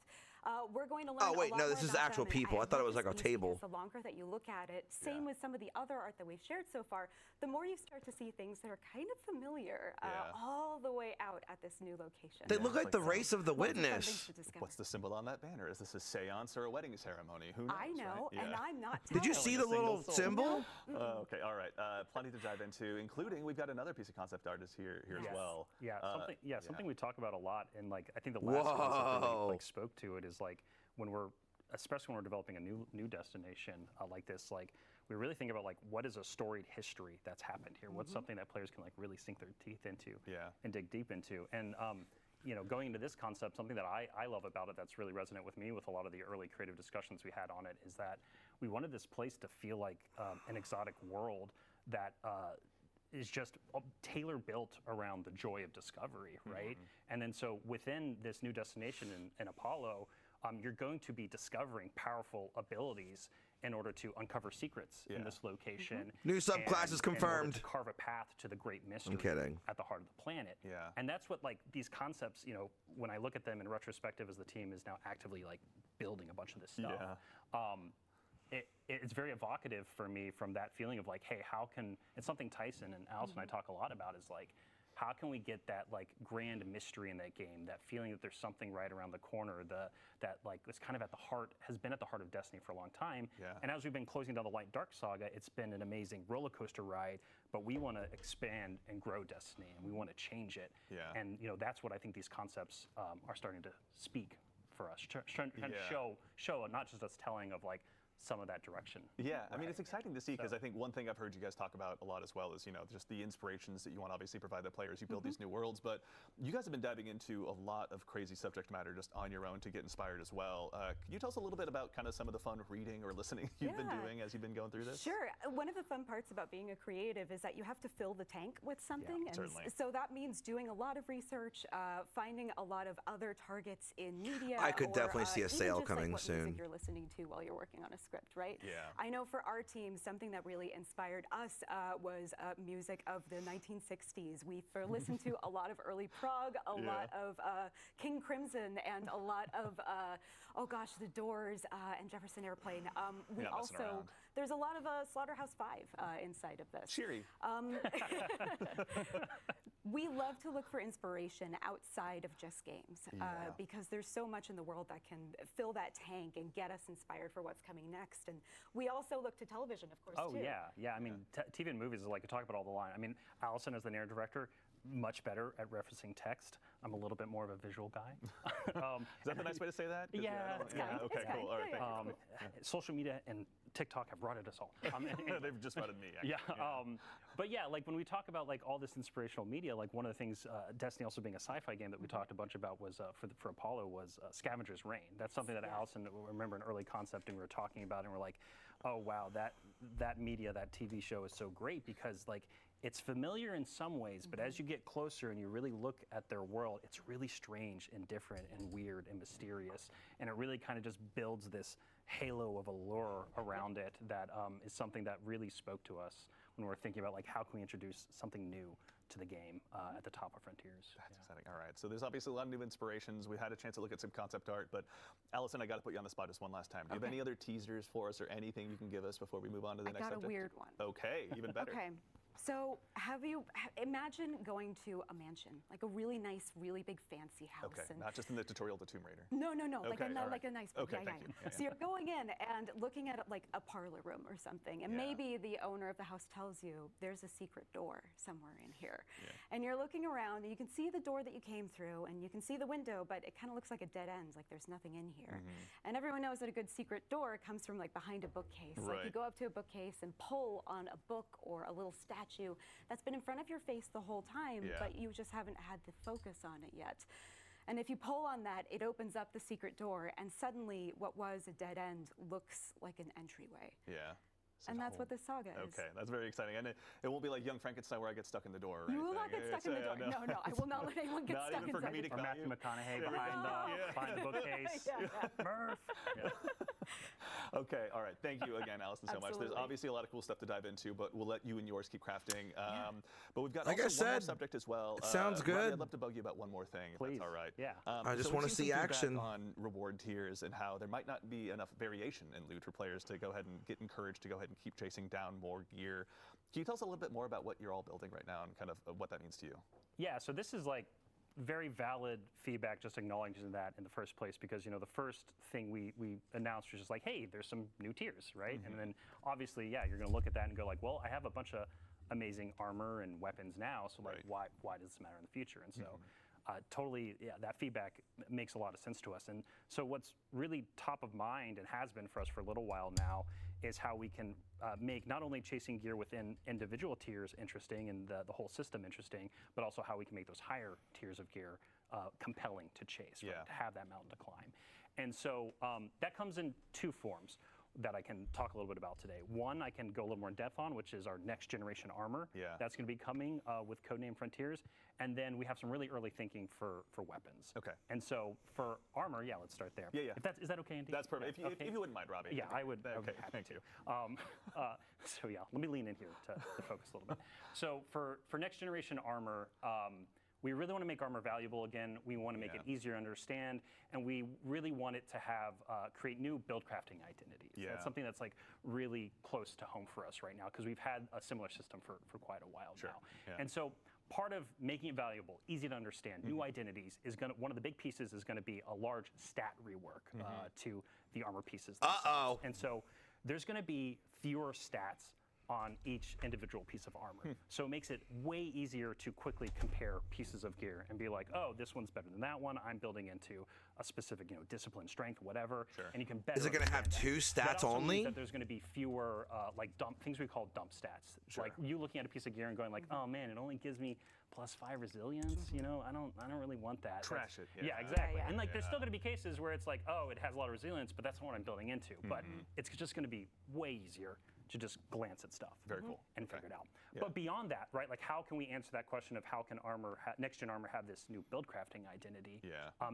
We're going to learn Oh, wait, a lot no, this more is about actual them, people. and I thought it was what like a this means, table. because the longer that you look at it, same with some of the other art that we've shared so far, the more you start to see things that are kind of familiar all the way out at this new location. They look like the race of the witness. What's the symbol on that banner? Is this a seance or a wedding ceremony? Who knows? I know, right? and I'm not Did you telling. see the little symbol? Okay, all right. Plenty to dive into, including we've got another piece of concept art is here as well. Something we talk about a lot, and like I think the last concept really like spoke to it is like when we're, especially when we're developing a new destination like this, like we really think about like what is a storied history that's happened here. What's something that players can like really sink their teeth into and dig deep into. And you know, going into this concept, something that I love about it that's really resonant with me with a lot of the early creative discussions we had on it is that we wanted this place to feel like an exotic world that is just tailor-built around the joy of discovery, right? And then so within this new destination in Apollo, you're going to be discovering powerful abilities in order to uncover secrets in this location. New subclasses confirmed. In order to carve a path to the great mystery at the heart of the planet. And that's what like these concepts, you know, when I look at them in retrospective as the team is now actively like building a bunch of this stuff, it's very evocative for me from that feeling of like, hey, how can, it's something Tyson and Alice and I talk a lot about is like, how can we get that like grand mystery in that game, that feeling that there's something right around the corner, that like it's kind of at the heart, has been at the heart of Destiny for a long time. And as we've been closing down the Light Dark saga, it's been an amazing roller coaster ride, but we want to expand and grow Destiny and we want to change it. And you know, that's what I think these concepts are starting to speak for us, trying to show not just us telling of like some of that direction. I mean, it's exciting to see because I think one thing I've heard you guys talk about a lot as well is, you know, just the inspirations that you want to obviously provide the players. You build these new worlds, but you guys have been diving into a lot of crazy subject matter just on your own to get inspired as well. Can you tell us a little bit about kind of some of the fun reading or listening you've been doing as you've been going through this? Sure. One of the fun parts about being a creative is that you have to fill the tank with something. And certainly. so that means doing a lot of research, finding a lot of other targets in media. I could or, definitely see a even sale just, coming like, what soon. music you're listening to while you're working on a script, right? Yeah. I know for our team, something that really inspired us was music of the 1960s. We listened to a lot of early prog, a lot of King Crimson, and a lot of, oh gosh, The Doors and Jefferson Airplane. We also, there's a lot of Slaughterhouse-Five inside of this. Cheery. We love to look for inspiration outside of just games because there's so much in the world that can fill that tank and get us inspired for what's coming next. And we also look to television, of course, too. Yeah. I mean, TV and movies is like I talk about all the line. I mean, Allison as the narrative director, much better at referencing text. I'm a little bit more of a visual guy. Is that the nice way to say that? Yeah. Okay, cool. All right, thank you. Social media and TikTok have rotted us all. They've just rotted me. Actually. But yeah, like when we talk about like all this inspirational media, like one of the things, Destiny also being a sci-fi game that we talked a bunch about was for Apollo was Scavenger's Reign. That's something that Allison, remember an early concept and we were talking about, and we're like, oh wow, that media, that TV show is so great because like it's familiar in some ways, but as you get closer and you really look at their world, it's really strange and different and weird and mysterious, and it really kind of just builds this halo of allure around it that is something that really spoke to us when we're thinking about like how can we introduce something new to the game at the top of Frontiers. That's exciting. All right, so there's obviously a lot of new inspirations. We had a chance to look at some concept art, but Allison, I got to put you on the spot just one last time. Do you have any other teasers for us or anything you can give us before we move on to the next subject? I got a weird one. Okay, even better. Okay. So imagine going to a mansion, like a really nice, really big fancy house. Okay, and not just in the tutorial to Tomb Raider. No, Okay, like a nice one. Okay, thank you. So you're going in and looking at like a parlor room or something, and maybe the owner of the house tells you there's a secret door somewhere in here. And you're looking around and you can see the door that you came through and you can see the window, but it kind of looks like a dead end, like there's nothing in here. And everyone knows that a good secret door comes from like behind a bookcase. Like you go up to a bookcase and pull on a book or a little statue that's been in front of your face the whole time, but you just haven't had the focus on it yet. And if you pull on that, it opens up the secret door, and suddenly what was a dead end looks like an entryway. And that's what this saga is. Okay, that's very exciting. And it won't be like Young Frankenstein where I get stuck in the door, right? You will not get stuck in the door. No, I will not let anyone get stuck inside the door. Or Matthew McConaughey behind the bookcase. Murph. Okay, all right. Thank you again, Allison, so much. There's obviously a lot of cool stuff to dive into, but we'll let you and yours keep crafting. But we've got like also one more said, subject as well. It sounds good. Robbie, I'd love to bug you about one more thing, Please. if that's all right. Yeah. I just want to see action on reward tiers and how there might not be enough variation in loot for players to go ahead and get encouraged to go ahead and keep chasing down more gear. Can you tell us a little bit more about what you're all building right now and kind of what that means to you? Yeah, so this is like very valid feedback, just acknowledging that in the first place, because the first thing we announced was just like, hey, there's some new tiers, right? And then obviously, you're going to look at that and go like, well, I have a bunch of amazing armor and weapons now, so like, why does this matter in the future? And so totally, that feedback makes a lot of sense to us. And so what's really top of mind and has been for us for a little while now is how we can make not only chasing gear within individual tiers interesting and the whole system interesting, but also how we can make those higher tiers of gear compelling to chase, right? To have that mountain to climb. And so that comes in two forms that I can talk a little bit about today. One, I can go a little more in depth on, which is our next generation armor. That's going to be coming with Codename Frontiers. And then we have some really early thinking for weapons. Okay. And so for armor, let's start there. Is that okay, Andy? That's perfect. If you wouldn't mind, Robbie. Yeah, I would. Okay, thank you. So let me lean in here to focus a little bit. So for next generation armor, we really want to make armor valuable again. We want to make it easier to understand, and we really want it to have create new build crafting identities. That's something that's like really close to home for us right now because we've had a similar system for quite a while now. And so part of making it valuable, easy to understand, new identities is one of the big pieces is going to be a large stat rework to the armor pieces themselves. And so there's going to be fewer stats on each individual piece of armor. So it makes it way easier to quickly compare pieces of gear and be like, oh, this one's better than that one. I'm building into a specific, discipline, strength, whatever. And you can better. Is it going to have two stats only? That there's going to be fewer things we call dump stats. Like you looking at a piece of gear and going like, oh man, it only gives me +5 resilience. I don't really want that. Trash it. Yeah, exactly. And like, there's still going to be cases where it's like, oh, it has a lot of resilience, but that's not what I'm building into. But it's just going to be way easier to just glance at stuff. Very cool. And figure it out. But beyond that, right, like how can we answer that question of how can next-gen armor have this new build crafting identity?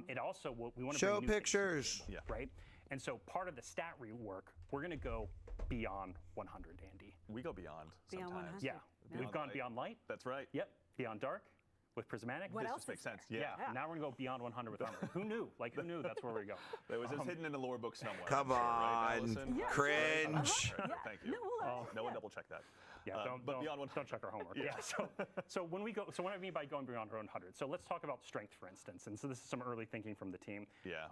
It also, we want to show bring new pictures. Right? And so part of the stat rework, we're going to go beyond 100, Andy. We go beyond Beyond sometimes. 100. Yeah, Beyond we've gone light. beyond light. That's right. Yep, beyond dark with prismatic. What This else just makes is there? sense. Yeah. Now we're going to go beyond 100 with armor. Who knew? Like, who knew that's where we go? It was just hidden in the lore book somewhere. Come I'm sure, right, on. Allison? Yeah. Cringe. Thank you. No, we'll No one double check that. Yeah, but beyond one. don't check our homework. Yeah. So when we go, so what I mean by going beyond 100. So let's talk about strength, for instance. And so this is some early thinking from the team. Yeah.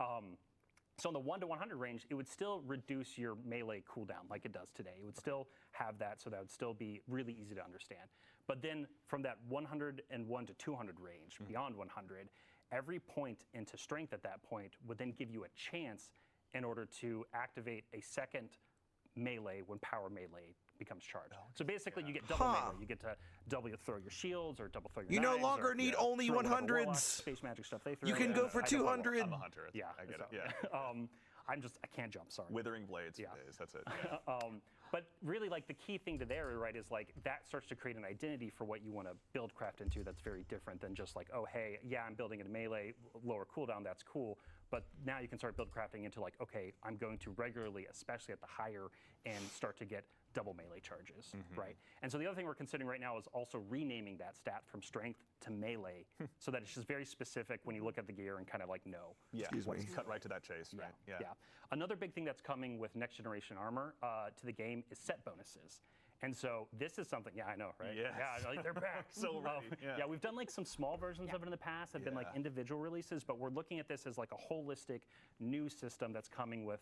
So in the 1 to 100 range, it would still reduce your melee cooldown like it does today. It would still have that, so that would still be really easy to understand. But then from that 101 to 200 range, beyond 100, every point into strength at that point would then give you a chance in order to activate a second melee when power melee becomes charged. So basically you get double melee. You get to double throw your shields or double throw your You no knives longer or, need only throw whatever 100s. warlock space magic stuff they throw. You can go for I don't know. 200. I'm a hunter. Yeah, I get so, it. Yeah. I can't jump, sorry. Withering blades Yeah. for days. That's it. Yeah. But really, like, the key thing to there, right, is like that starts to create an identity for what you want to build craft into that's very different than just like, oh, hey, yeah, I'm building in melee, lower cooldown, that's cool. But now you can start build crafting into like, okay, I'm going to regularly, especially at the higher end, start to get double melee charges, right? And so the other thing we're considering right now is also renaming that stat from strength to melee so that it's just very specific when you look at the gear and kind of like know. Yeah. Excuse me. Cut right to that chase, right? Yeah. Another big thing that's coming with next generation armor to the game is set bonuses. And so this is something, yeah, I know, right? Yes. Yeah, like, they're back. So ready, yeah. We've done like some small versions of it in the past, have been like individual releases, but we're looking at this as like a holistic new system that's coming with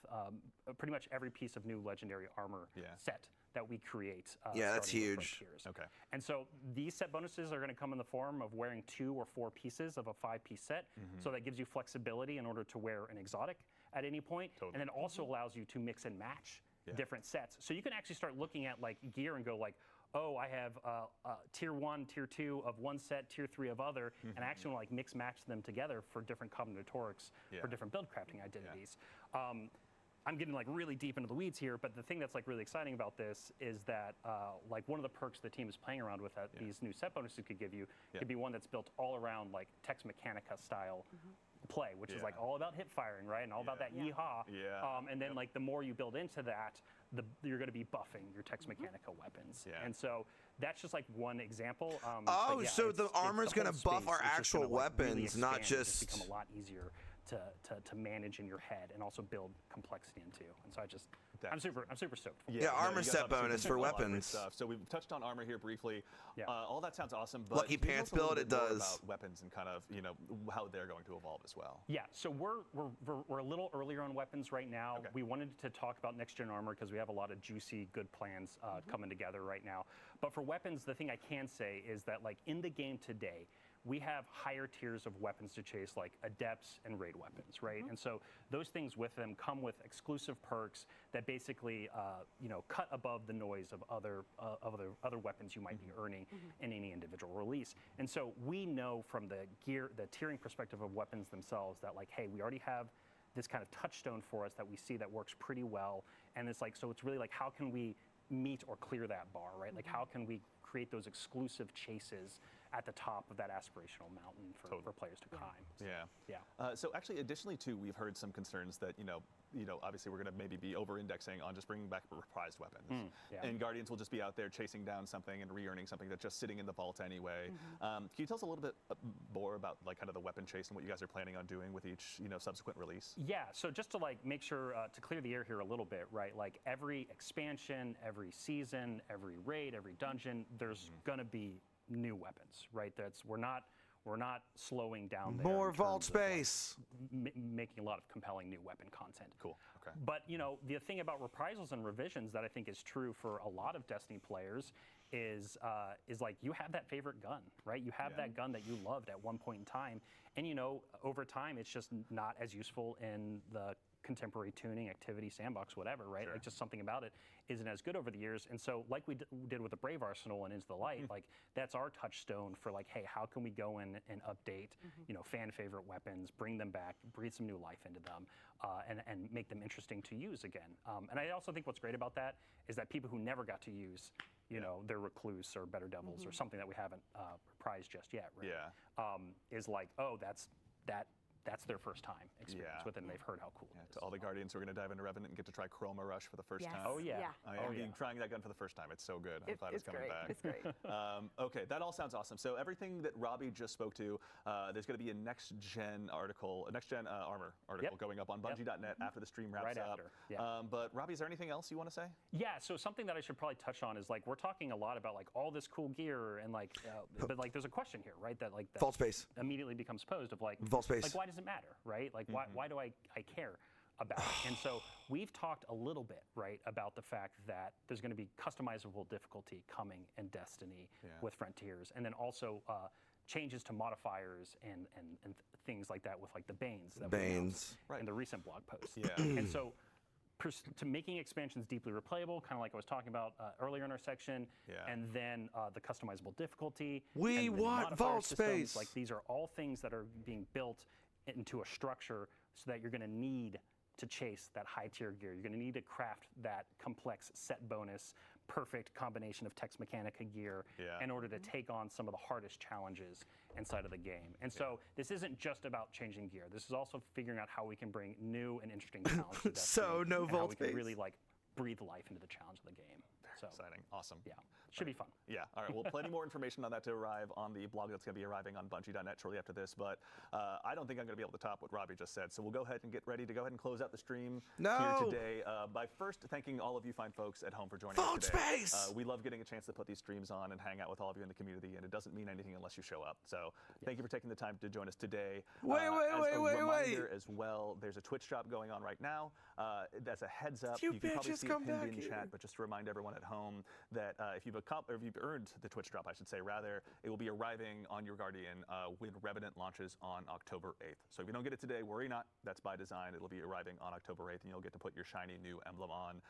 pretty much every piece of new legendary armor set that we create. Yeah, that's starting with huge. Frontiers. Okay. And so these set bonuses are going to come in the form of wearing 2 or 4 pieces of a 5-piece set. So that gives you flexibility in order to wear an exotic at any point. Totally. And then also allows you to mix and match different sets. So you can actually start looking at like gear and go like, oh, I have tier 1, tier 2 of one set, tier 3 of other, and I actually want to like mix match them together for different combinatorics for different build crafting identities. I'm getting like really deep into the weeds here, but the thing that's like really exciting about this is that like one of the perks the team is playing around with that these new set bonuses could give you could be one that's built all around like Tex Mechanica style play, which is like all about hip firing, right? And all about that yeehaw. And then like the more you build into that, you're going to be buffing your Tex Mechanica weapons. And so that's just like one example. So the armor's going to buff our actual weapons, not just become a lot easier to manage in your head and also build complexity into. And so I'm super stoked. Yeah, armor you guys set obviously bonus did for a lot of great weapons. stuff. So we've touched on armor here briefly. Yeah. All that sounds awesome, but Lucky can you tell Pants us a little build, bit it more does. about weapons and kind of how they're going to evolve as well. Yeah, so we're a little earlier on weapons right now. Okay. We wanted to talk about next gen armor because we have a lot of juicy, good plans coming together right now. But for weapons, the thing I can say is that like in the game today, we have higher tiers of weapons to chase, like adepts and raid weapons, right? And so those things with them come with exclusive perks that basically, cut above the noise of other weapons you might be earning in any individual release. And so we know from the tiering perspective of weapons themselves that like, hey, we already have this kind of touchstone for us that we see that works pretty well. And it's like, so it's really like, how can we meet or clear that bar, right? Like, how can we create those exclusive chases at the top of that aspirational mountain for players to climb? So actually, additionally too, we've heard some concerns that obviously we're going to maybe be over-indexing on just bringing back reprised weapons, and Guardians will just be out there chasing down something and re-earning something that's just sitting in the vault anyway. Can you tell us a little bit more about like kind of the weapon chase and what you guys are planning on doing with each subsequent release? Yeah. So just to like make sure to clear the air here a little bit, right? Like every expansion, every season, every raid, every dungeon, there's going to be new weapons, right? We're not slowing down there. More in vault terms of, like, space. making a lot of compelling new weapon content. Cool. Okay. But the thing about reprisals and revisions that I think is true for a lot of Destiny players is like you have that favorite gun, right? You have that gun that you loved at one point in time, and over time it's just not as useful in the contemporary tuning, activity, sandbox, whatever, right? Like just something about it isn't as good over the years. And so like we did with the Brave Arsenal and Into the Light, like that's our touchstone for like, hey, how can we go in and update, fan favorite weapons, bring them back, breathe some new life into them, and make them interesting to use again. And I also think what's great about that is that people who never got to use their Recluse or Better Devils or something that we haven't reprised just yet, right? Is like, oh, that that's their first time experience with it, and they've heard how cool it is. To all the Guardians who are going to dive into Revenant and get to try Chroma Rush for the first time. Oh, yeah. I am trying that gun for the first time. It's so good. I'm glad it's coming back. It's great. Okay, that all sounds awesome. So everything that Robbie just spoke to, there's going to be a next-gen article, a next-gen armor article going up on Bungie.net after the stream wraps up. But Robbie, is there anything else you want to say? Yeah, so something that I should probably touch on is like we're talking a lot about like all this cool gear and like, but like there's a question here, right? That like vault space immediately becomes posed of like vault space. Like why does it matter, right? Like why do I care about it? And so we've talked a little bit, right, about the fact that there's going to be customizable difficulty coming in Destiny with Frontiers, and then also changes to modifiers and things like that with like the Banes that we announced in the recent blog post. And so to making expansions deeply replayable, kind of like I was talking about earlier in our section, and then the customizable difficulty. We want vault space. Like these are all things that are being built into a structure so that you're going to need to chase that high tier gear. You're going to need to craft that complex set bonus, perfect combination of Tex Mechanica gear in order to take on some of the hardest challenges inside of the game. And so this isn't just about changing gear. This is also figuring out how we can bring new and interesting challenges to Destiny. So no vault space. How we can really like breathe life into the challenge of the game. So exciting. Awesome. Yeah. Should be fun. Yeah. All right. Well, plenty more information on that to arrive on the blog that's going to be arriving on Bungie.net shortly after this. But I don't think I'm going to be able to top what Robbie just said. So we'll go ahead and get ready to go ahead and close out the stream here today by first thanking all of you fine folks at home for joining us today. Space! We love getting a chance to put these streams on and hang out with all of you in the community, and it doesn't mean anything unless you show up. So thank you for taking the time to join us today. Wait. As well, there's a Twitch drop going on right now. That's a heads up. You can probably see it pinned in the chat, but just to remind everyone at home that if you've earned the Twitch drop, I should say, rather, it will be arriving on your Guardian when Revenant launches on October 8th. So if you don't get it today, worry not. That's by design. It'll be arriving on October 8th, and you'll get to put your shiny new emblem on.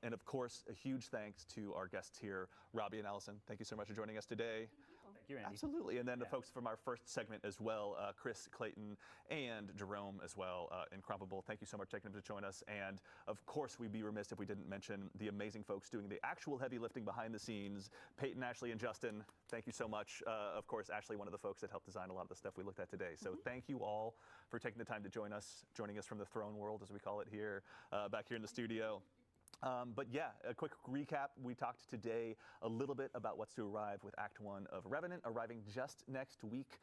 And of course, a huge thanks to our guests here, Robbie and Allison. Thank you so much for joining us today. Thank you, Andy. Absolutely. And then the folks from our first segment as well, Chris, Clayton, and Jerome as well, Incredible. Thank you so much for taking them to join us. And of course, we'd be remiss if we didn't mention the amazing folks doing the actual heavy lifting behind the scenes, Peyton, Ashley, and Justin. Thank you so much. Of course, Ashley, one of the folks that helped design a lot of the stuff we looked at today. So thank you all for taking the time to joining us from the throne world, as we call it here, back here in the studio. But yeah, a quick recap. We talked today a little bit about what's to arrive with Act 1 of Revenant, arriving just next week,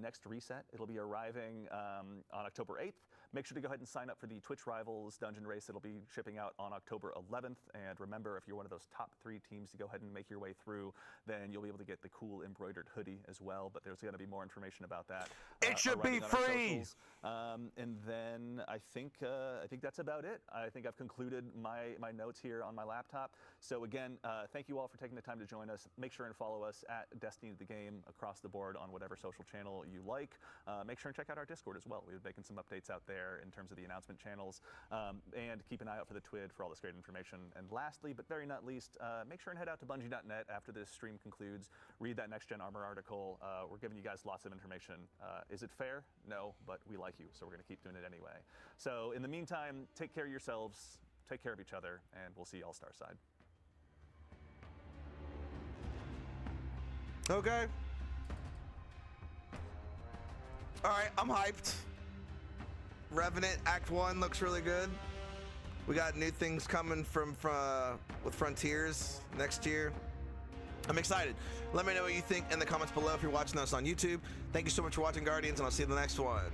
next reset. It'll be arriving on October 8th. Make sure to go ahead and sign up for the Twitch Rivals Dungeon Race. It'll be shipping out on October 11th. And remember, if you're one of those top 3 teams to go ahead and make your way through, then you'll be able to get the cool embroidered hoodie as well. But there's going to be more information about that. It should be free. And then I think that's about it. I think I've concluded my notes here on my laptop. So again, thank you all for taking the time to join us. Make sure and follow us at Destiny the Game across the board on whatever social channel you like. Make sure and check out our Discord as well. We're making some updates out there in terms of the announcement channels. And keep an eye out for the TWID for all this great information. And lastly, but very not least, make sure and head out to Bungie.net after this stream concludes. Read that Next Gen Armor article. We're giving you guys lots of information. Is it fair? No, but we like you, so we're going to keep doing it anyway. So in the meantime, take care of yourselves. Take care of each other, and we'll see you all Starside. Okay. All right, I'm hyped. Revenant Act 1 looks really good. We got new things coming with Frontiers next year. I'm excited. Let me know what you think in the comments below if you're watching us on YouTube. Thank you so much for watching, Guardians, and I'll see you in the next one.